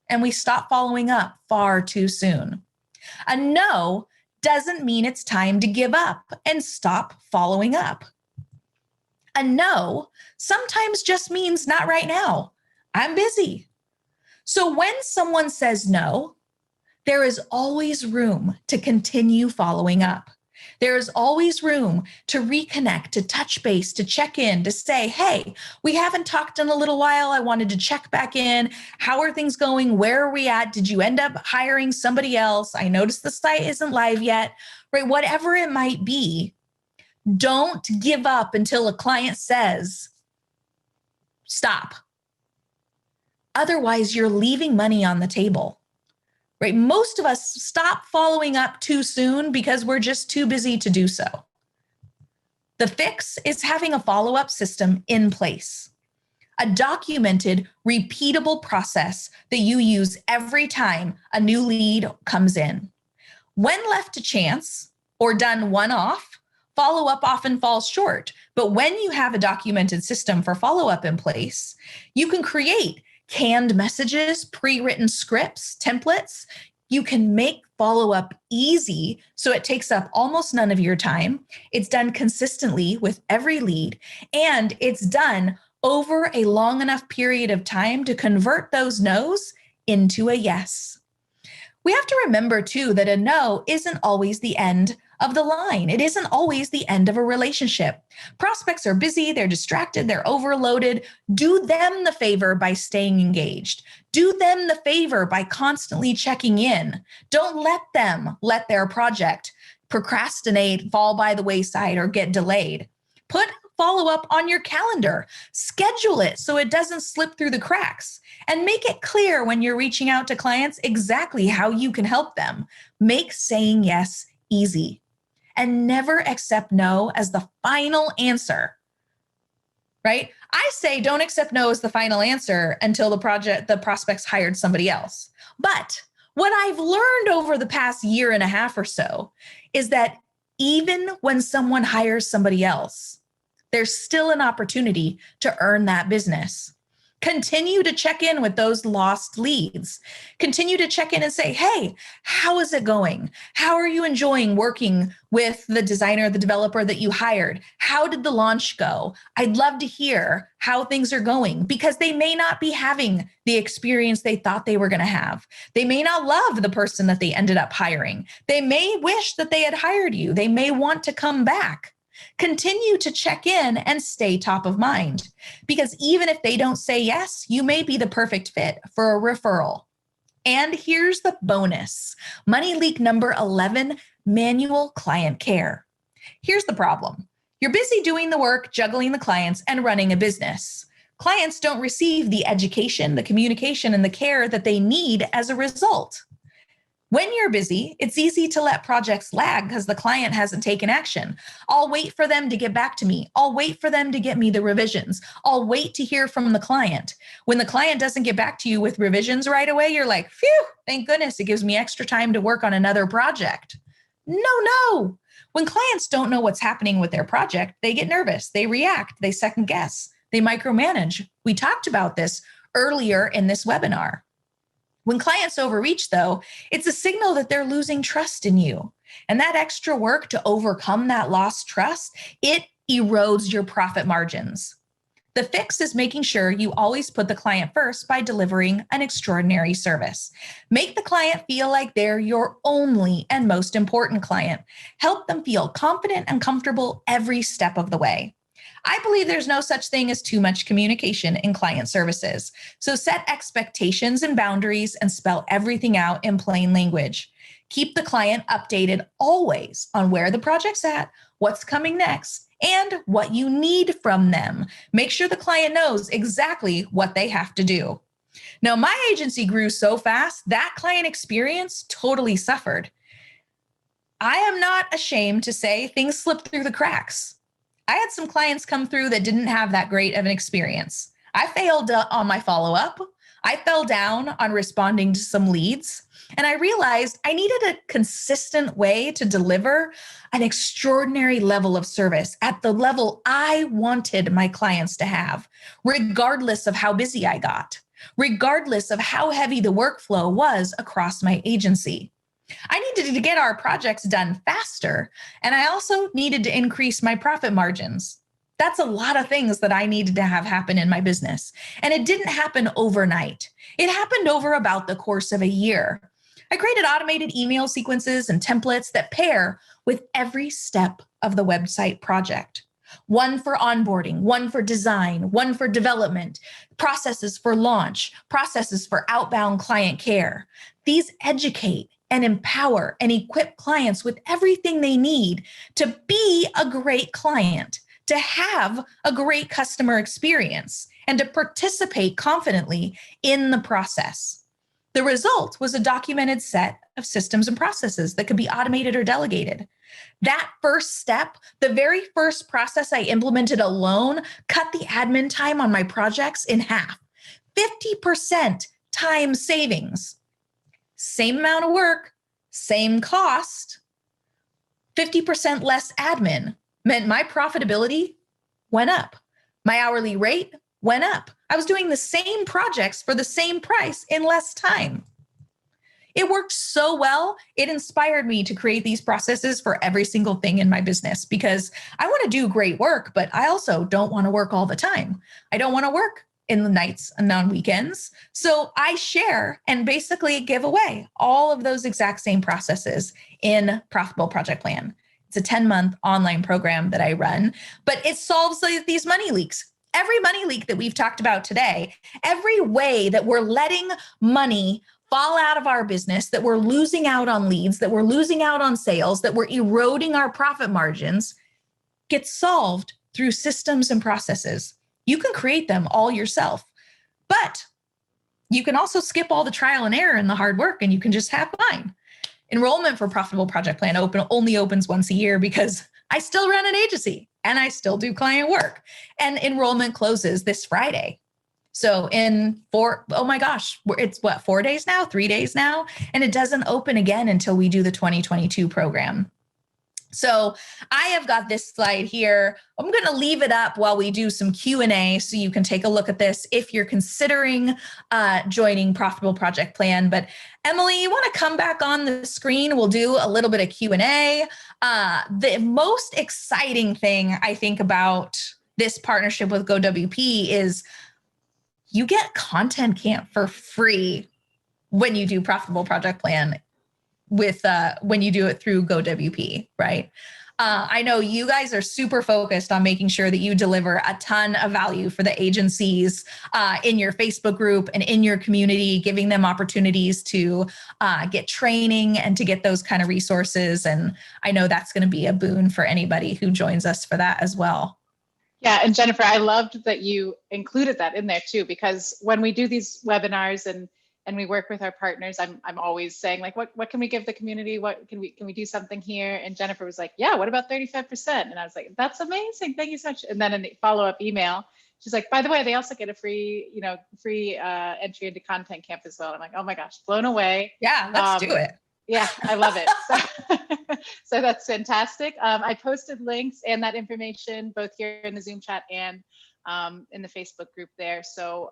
and we stop following up far too soon. A no doesn't mean it's time to give up and stop following up. A no sometimes just means not right now. I'm busy. So when someone says no, there is always room to continue following up. There is always room to reconnect, to touch base, to check in, to say, hey, we haven't talked in a little while. I wanted to check back in. How are things going? Where are we at? Did you end up hiring somebody else? I noticed the site isn't live yet, right? Whatever it might be, don't give up until a client says, stop. Otherwise, you're leaving money on the table. Right? Most of us stop following up too soon because we're just too busy to do so. The fix is having a follow-up system in place, a documented, repeatable process that you use every time a new lead comes in. When left to chance or done one-off, follow-up often falls short. But when you have a documented system for follow-up in place, you can create canned messages, pre-written scripts, templates. You can make follow-up easy so it takes up almost none of your time. It's done consistently with every lead, and it's done over a long enough period of time to convert those no's into a yes. We have to remember too that a no isn't always the end of the line. It isn't always the end of a relationship. Prospects are busy, they're distracted, they're overloaded. Do them the favor by staying engaged. Do them the favor by constantly checking in. Don't let them let their project procrastinate, fall by the wayside, or get delayed. Put follow-up on your calendar. Schedule it so it doesn't slip through the cracks. And make it clear when you're reaching out to clients exactly how you can help them. Make saying yes easy. And never accept no as the final answer, right? I say don't accept no as the final answer until the prospect's hired somebody else. But what I've learned over the past year and a half or so is that even when someone hires somebody else, there's still an opportunity to earn that business. Continue to check in with those lost leads. Continue to check in and say, hey, how is it going? How are you enjoying working with the designer, the developer that you hired? How did the launch go? I'd love to hear how things are going, because they may not be having the experience they thought they were going to have. They may not love the person that they ended up hiring. They may wish that they had hired you. They may want to come back. Continue to check in and stay top of mind, because even if they don't say yes, you may be the perfect fit for a referral. And here's the bonus. Money leak number 11, manual client care. Here's the problem. You're busy doing the work, juggling the clients, and running a business. Clients don't receive the education, the communication, and the care that they need as a result. When you're busy, it's easy to let projects lag because the client hasn't taken action. I'll wait for them to get back to me. I'll wait for them to get me the revisions. I'll wait to hear from the client. When the client doesn't get back to you with revisions right away, you're like, phew, thank goodness it gives me extra time to work on another project. No. When clients don't know what's happening with their project, they get nervous, they react, they second guess, they micromanage. We talked about this earlier in this webinar. When clients overreach, though, it's a signal that they're losing trust in you. And that extra work to overcome that lost trust, it erodes your profit margins. The fix is making sure you always put the client first by delivering an extraordinary service. Make the client feel like they're your only and most important client. Help them feel confident and comfortable every step of the way. I believe there's no such thing as too much communication in client services. So set expectations and boundaries and spell everything out in plain language. Keep the client updated always on where the project's at, what's coming next, and what you need from them. Make sure the client knows exactly what they have to do. Now, my agency grew so fast that client experience totally suffered. I am not ashamed to say things slipped through the cracks. I had some clients come through that didn't have that great of an experience. I failed on my follow-up. I fell down on responding to some leads. And I realized I needed a consistent way to deliver an extraordinary level of service at the level I wanted my clients to have, regardless of how busy I got, regardless of how heavy the workflow was across my agency. I needed to get our projects done faster, and I also needed to increase my profit margins. That's a lot of things that I needed to have happen in my business. And it didn't happen overnight. It happened over about the course of a year. I created automated email sequences and templates that pair with every step of the website project. One for onboarding, one for design, one for development, processes for launch, processes for outbound client care. These educate and empower and equip clients with everything they need to be a great client, to have a great customer experience, and to participate confidently in the process. The result was a documented set of systems and processes that could be automated or delegated. That first step, the very first process I implemented alone, cut the admin time on my projects in half. 50% time savings. Same amount of work, same cost, 50% less admin meant my profitability went up. My hourly rate went up. I was doing the same projects for the same price in less time. It worked so well, it inspired me to create these processes for every single thing in my business because I want to do great work, but I also don't want to work all the time. I don't want to work in the nights and on weekends. So I share and basically give away all of those exact same processes in Profitable Project Plan. It's a 10-month online program that I run, but it solves these money leaks. Every money leak that we've talked about today, every way that we're letting money fall out of our business, that we're losing out on leads, that we're losing out on sales, that we're eroding our profit margins, gets solved through systems and processes. You can create them all yourself, but you can also skip all the trial and error and the hard work, and you can just have mine. Enrollment for Profitable Project Plan only opens once a year because I still run an agency and I still do client work. And enrollment closes this Friday. So in it's 4 days now, 3 days now, and it doesn't open again until we do the 2022 program. So I have got this slide here. I'm going to leave it up while we do some Q&A so you can take a look at this if you're considering joining Profitable Project Plan. But Emily, you want to come back on the screen? We'll do a little bit of Q&A. The most exciting thing I think about this partnership with GoWP is you get Content Camp for free when you do Profitable Project Plan with when you do it through GoWP, right? I know you guys are super focused on making sure that you deliver a ton of value for the agencies in your Facebook group and in your community, giving them opportunities to get training and to get those kind of resources. And I know that's going to be a boon for anybody who joins us for that as well. Yeah, and Jennifer, I loved that you included that in there too, because when we do these webinars and we work with our partners, I'm always saying like, what can we give the community? What can we do something here? And Jennifer was like, yeah, what about 35%? And I was like, that's amazing. Thank you so much. And then in the follow-up email, she's like, by the way, they also get a free entry into Content Camp as well. I'm like, oh my gosh, blown away. Yeah, let's do it. Yeah, I love it. So that's fantastic. I posted links and that information both here in the Zoom chat and in the Facebook group there. So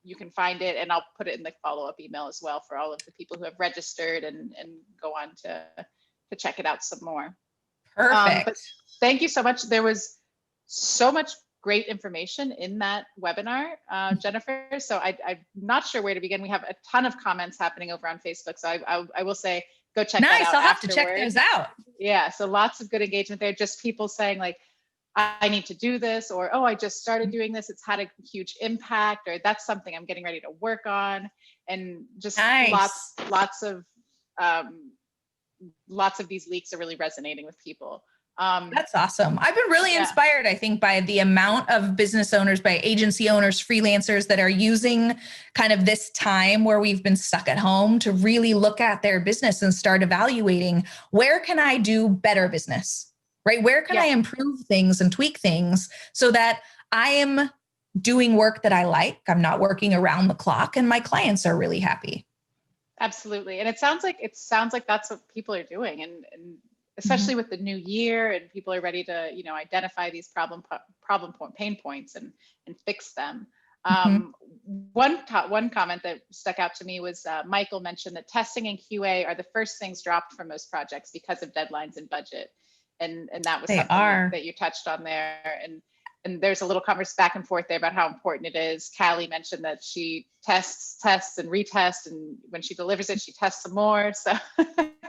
you can find it, and I'll put it in the follow-up email as well for all of the people who have registered and go on to check it out some more. Perfect. But thank you so much. There was so much great information in that webinar, Jennifer. So I'm not sure where to begin. We have a ton of comments happening over on Facebook. So I will say, go check that out. Nice, I'll have to check those out. Yeah, so lots of good engagement there. Just people saying like, I need to do this, or, oh, I just started doing this. It's had a huge impact, or that's something I'm getting ready to work on. And just lots of these leaks are really resonating with people. That's awesome. I've been really inspired, I think, by the amount of business owners, by agency owners, freelancers that are using kind of this time where we've been stuck at home to really look at their business and start evaluating, where can I do better business, right? Where can I improve things and tweak things so that I am doing work that I like, I'm not working around the clock, and my clients are really happy. Absolutely. And it sounds like that's what people are doing. And especially with the new year, and people are ready to, identify these pain points and fix them. One comment that stuck out to me was Michael mentioned that testing and QA are the first things dropped from most projects because of deadlines and budget. And that was something that you touched on there. And there's a little converse back and forth there about how important it is. Callie mentioned that she tests and retests, and when she delivers it, she tests some more. So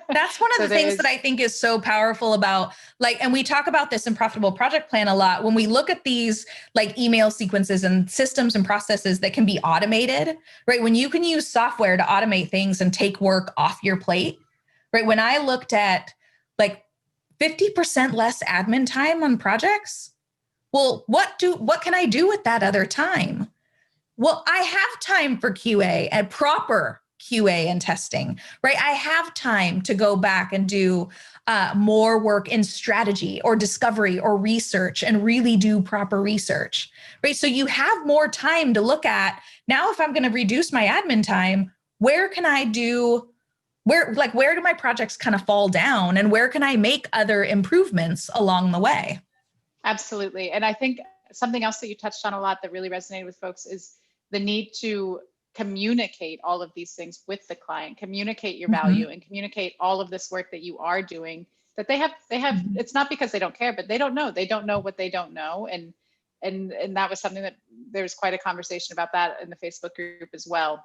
that's one of the things that I think is so powerful about, and we talk about this in Profitable Project Plan a lot. When we look at these email sequences and systems and processes that can be automated, right? When you can use software to automate things and take work off your plate, right? When I looked at 50% less admin time on projects, well, what can I do with that other time? Well, I have time for QA and proper QA and testing, right? I have time to go back and do more work in strategy or discovery or research and really do proper research, right? So you have more time to look at. Now, if I'm going to reduce my admin time, where do my projects kind of fall down, and where can I make other improvements along the way? Absolutely. And I think something else that you touched on a lot that really resonated with folks is the need to communicate all of these things with the client, communicate your value, and communicate all of this work that you are doing, that they have, it's not because they don't care, but they don't know what they don't know. And that was something that there was quite a conversation about that in the Facebook group as well.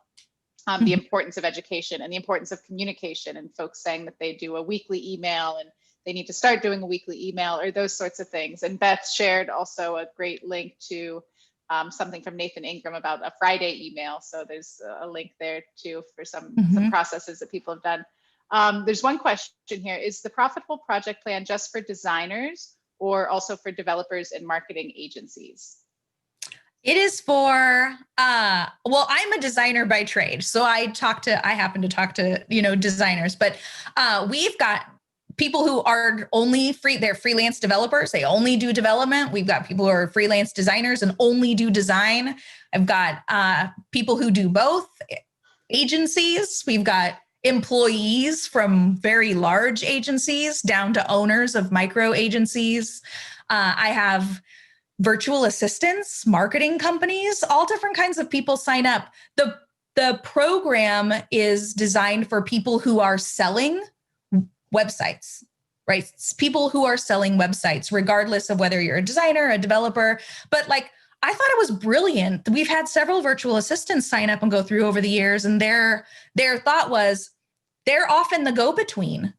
The importance of education and the importance of communication, and folks saying that they do a weekly email and they need to start doing a weekly email, or those sorts of things. And Beth shared also a great link to something from Nathan Ingram about a Friday email. So there's a link there too for some processes that people have done. There's one question here: is the Profitable Project Plan just for designers or also for developers and marketing agencies? It is for, well, I'm a designer by trade. So I happen to talk to, designers, but we've got people who are only they're freelance developers. They only do development. We've got people who are freelance designers and only do design. I've got people who do both, agencies. We've got employees from very large agencies down to owners of micro agencies. I have virtual assistants, marketing companies, all different kinds of people sign up. The program is designed for people who are selling websites, right? It's people who are selling websites, regardless of whether you're a designer, a developer. But I thought it was brilliant. We've had several virtual assistants sign up and go through over the years. And their thought was, they're often the go-between.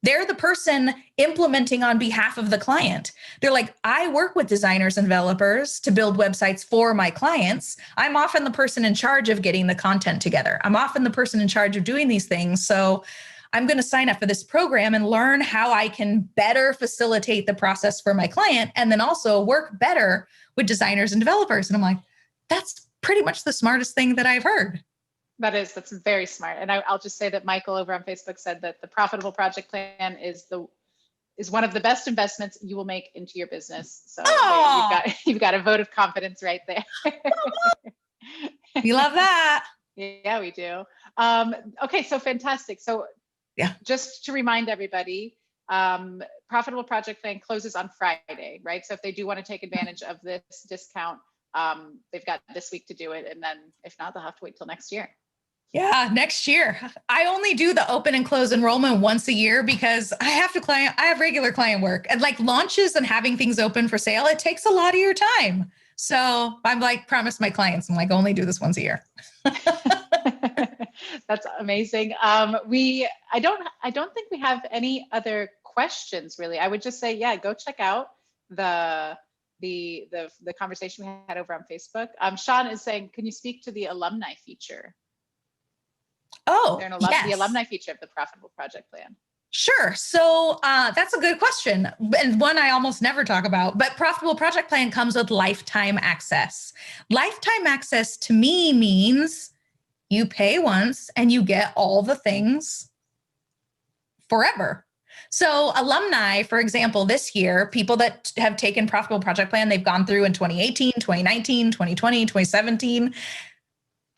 They're the person implementing on behalf of the client. They're like, I work with designers and developers to build websites for my clients. I'm often the person in charge of getting the content together. I'm often the person in charge of doing these things. So I'm going to sign up for this program and learn how I can better facilitate the process for my client, and then also work better with designers and developers. And I'm like, that's pretty much the smartest thing that I've heard. That's very smart. And I'll just say that Michael over on Facebook said that the Profitable Project Plan is one of the best investments you will make into your business. So you've got a vote of confidence right there. You love that. Yeah, we do. Okay, so fantastic. So just to remind everybody, Profitable Project Plan closes on Friday, right? So if they do want to take advantage of this discount, they've got this week to do it. And then if not, they'll have to wait till next year. Yeah, next year. I only do the open and close enrollment once a year because I have regular client work, and launches and having things open for sale, it takes a lot of your time. So I'm promise my clients, I'm only do this once a year. That's amazing. I don't think we have any other questions really. I would just say, go check out the conversation we had over on Facebook. Sean is saying, can you speak to the alumni feature? Oh, yes. The alumni feature of the Profitable Project Plan. Sure. So that's a good question, and one I almost never talk about. But Profitable Project Plan comes with lifetime access. Lifetime access to me means you pay once and you get all the things forever. So alumni, for example, this year, people that have taken Profitable Project Plan, they've gone through in 2018, 2019, 2020, 2017.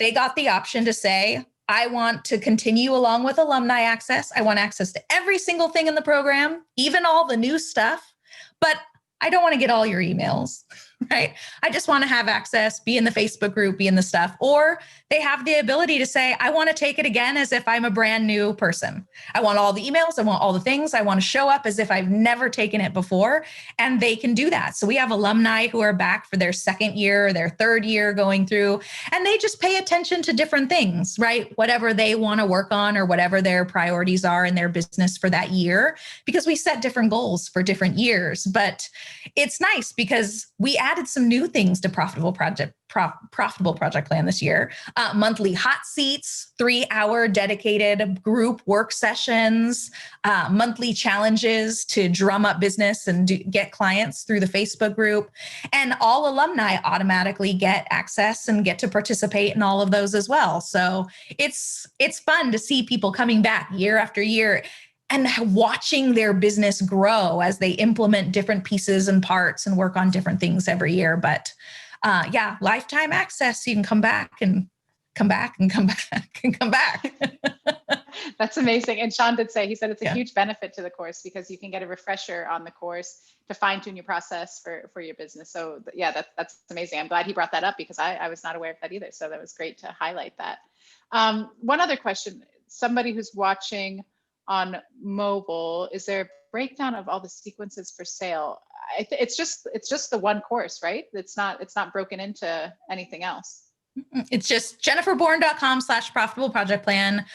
They got the option to say, I want to continue along with alumni access. I want access to every single thing in the program, even all the new stuff, but I don't want to get all your emails, right? I just want to have access, be in the Facebook group, be in the stuff. Or they have the ability to say, I want to take it again as if I'm a brand new person. I want all the emails. I want all the things. I want to show up as if I've never taken it before. And they can do that. So we have alumni who are back for their second year or their third year going through, and they just pay attention to different things, right? Whatever they want to work on or whatever their priorities are in their business for that year, because we set different goals for different years. But it's nice because we added some new things to Profitable Project Plan this year. Monthly hot seats, 3-hour dedicated group work sessions, monthly challenges to drum up business and get clients through the Facebook group. And all alumni automatically get access and get to participate in all of those as well. So it's fun to see people coming back year after year and watching their business grow as they implement different pieces and parts and work on different things every year. But yeah, lifetime access. You can come back and come back and come back and come back. That's amazing. And Sean did say, he said it's a Yeah. huge benefit to the course because you can get a refresher on the course to fine tune your process for your business. So yeah, that's amazing. I'm glad he brought that up because I was not aware of that either. So that was great to highlight that. One other question, somebody who's watching on mobile, is there a breakdown of all the sequences for sale? It's just the one course, right? It's not broken into anything else. It's just jenniferbourn.com/profitable project plan.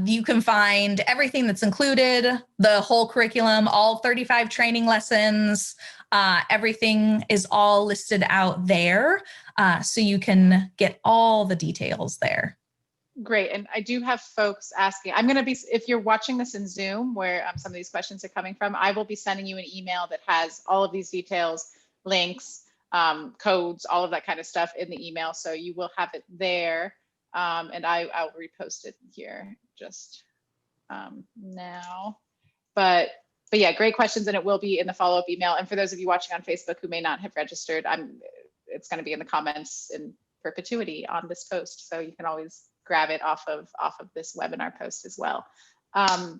You can find everything that's included, the whole curriculum, all 35 training lessons. Everything is all listed out there. So you can get all the details there. Great. And I do have folks asking, I'm going to be, if you're watching this in Zoom, where some of these questions are coming from, I will be sending you an email that has all of these details, links, codes, all of that kind of stuff in the email. So you will have it there. And I'll repost it here just now. But yeah, great questions. And it will be in the follow-up email. And for those of you watching on Facebook who may not have registered, it's going to be in the comments in perpetuity on this post. So you can always grab it off of this webinar post as well. I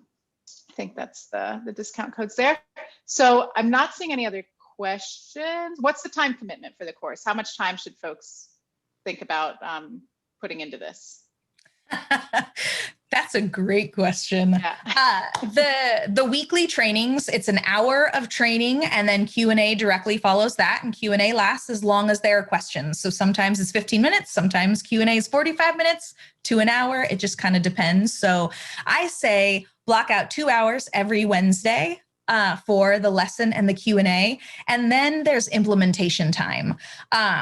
think that's the discount codes there. So I'm not seeing any other questions. What's the time commitment for the course? How much time should folks think about putting into this? That's a great question. Yeah. The weekly trainings, it's an hour of training and then Q&A directly follows that, and Q&A lasts as long as there are questions. So sometimes it's 15 minutes, sometimes Q&A is 45 minutes to an hour. It just kind of depends. So I say block out 2 hours every Wednesday for the lesson and the Q&A. And then there's implementation time.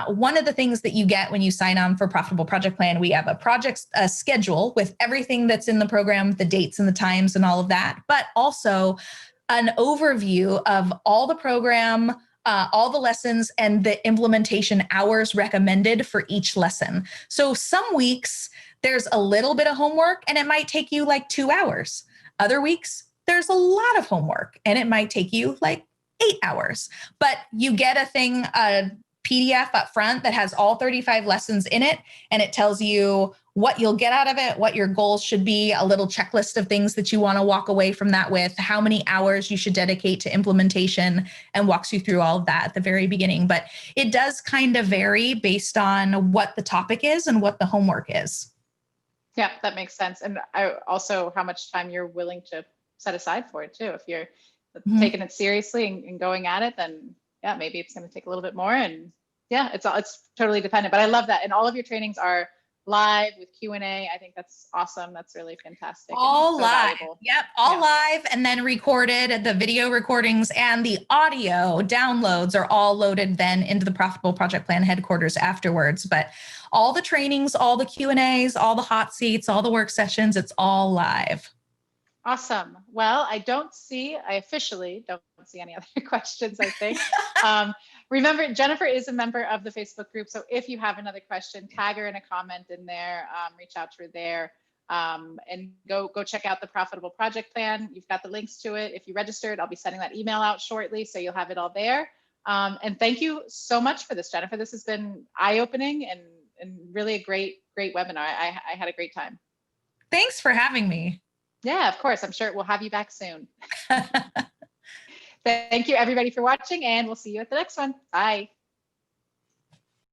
One of the things that you get when you sign on for Profitable Project Plan, we have a schedule with everything that's in the program, the dates and the times and all of that, but also an overview of all the program, all the lessons and the implementation hours recommended for each lesson. So some weeks there's a little bit of homework and it might take you like 2 hours. Other weeks, there's a lot of homework and it might take you like 8 hours, but you get a PDF up front that has all 35 lessons in it. And it tells you what you'll get out of it, what your goals should be, a little checklist of things that you want to walk away from that with, how many hours you should dedicate to implementation, and walks you through all of that at the very beginning. But it does kind of vary based on what the topic is and what the homework is. Yeah, that makes sense. And also how much time you're willing to set aside for it too. If you're taking it seriously and going at it, then yeah, maybe it's going to take a little bit more. And yeah, it's totally dependent. But I love that. And all of your trainings are live with Q&A. I think that's awesome. That's really fantastic. All so live. valuable. Yep. All live and then recorded. The video recordings and the audio downloads are all loaded then into the Profitable Project Plan headquarters afterwards. But all the trainings, all the Q&As, all the hot seats, all the work sessions, it's all live. Awesome. Well, I officially don't see any other questions, I think. Remember, Jennifer is a member of the Facebook group. So if you have another question, tag her in a comment in there, reach out to her there, and go check out the Profitable Project Plan. You've got the links to it. If you registered, I'll be sending that email out shortly, so you'll have it all there. And thank you so much for this, Jennifer. This has been eye-opening and really a great webinar. I had a great time. Thanks for having me. Yeah, of course. I'm sure we'll have you back soon. Thank you, everybody, for watching, and we'll see you at the next one. Bye.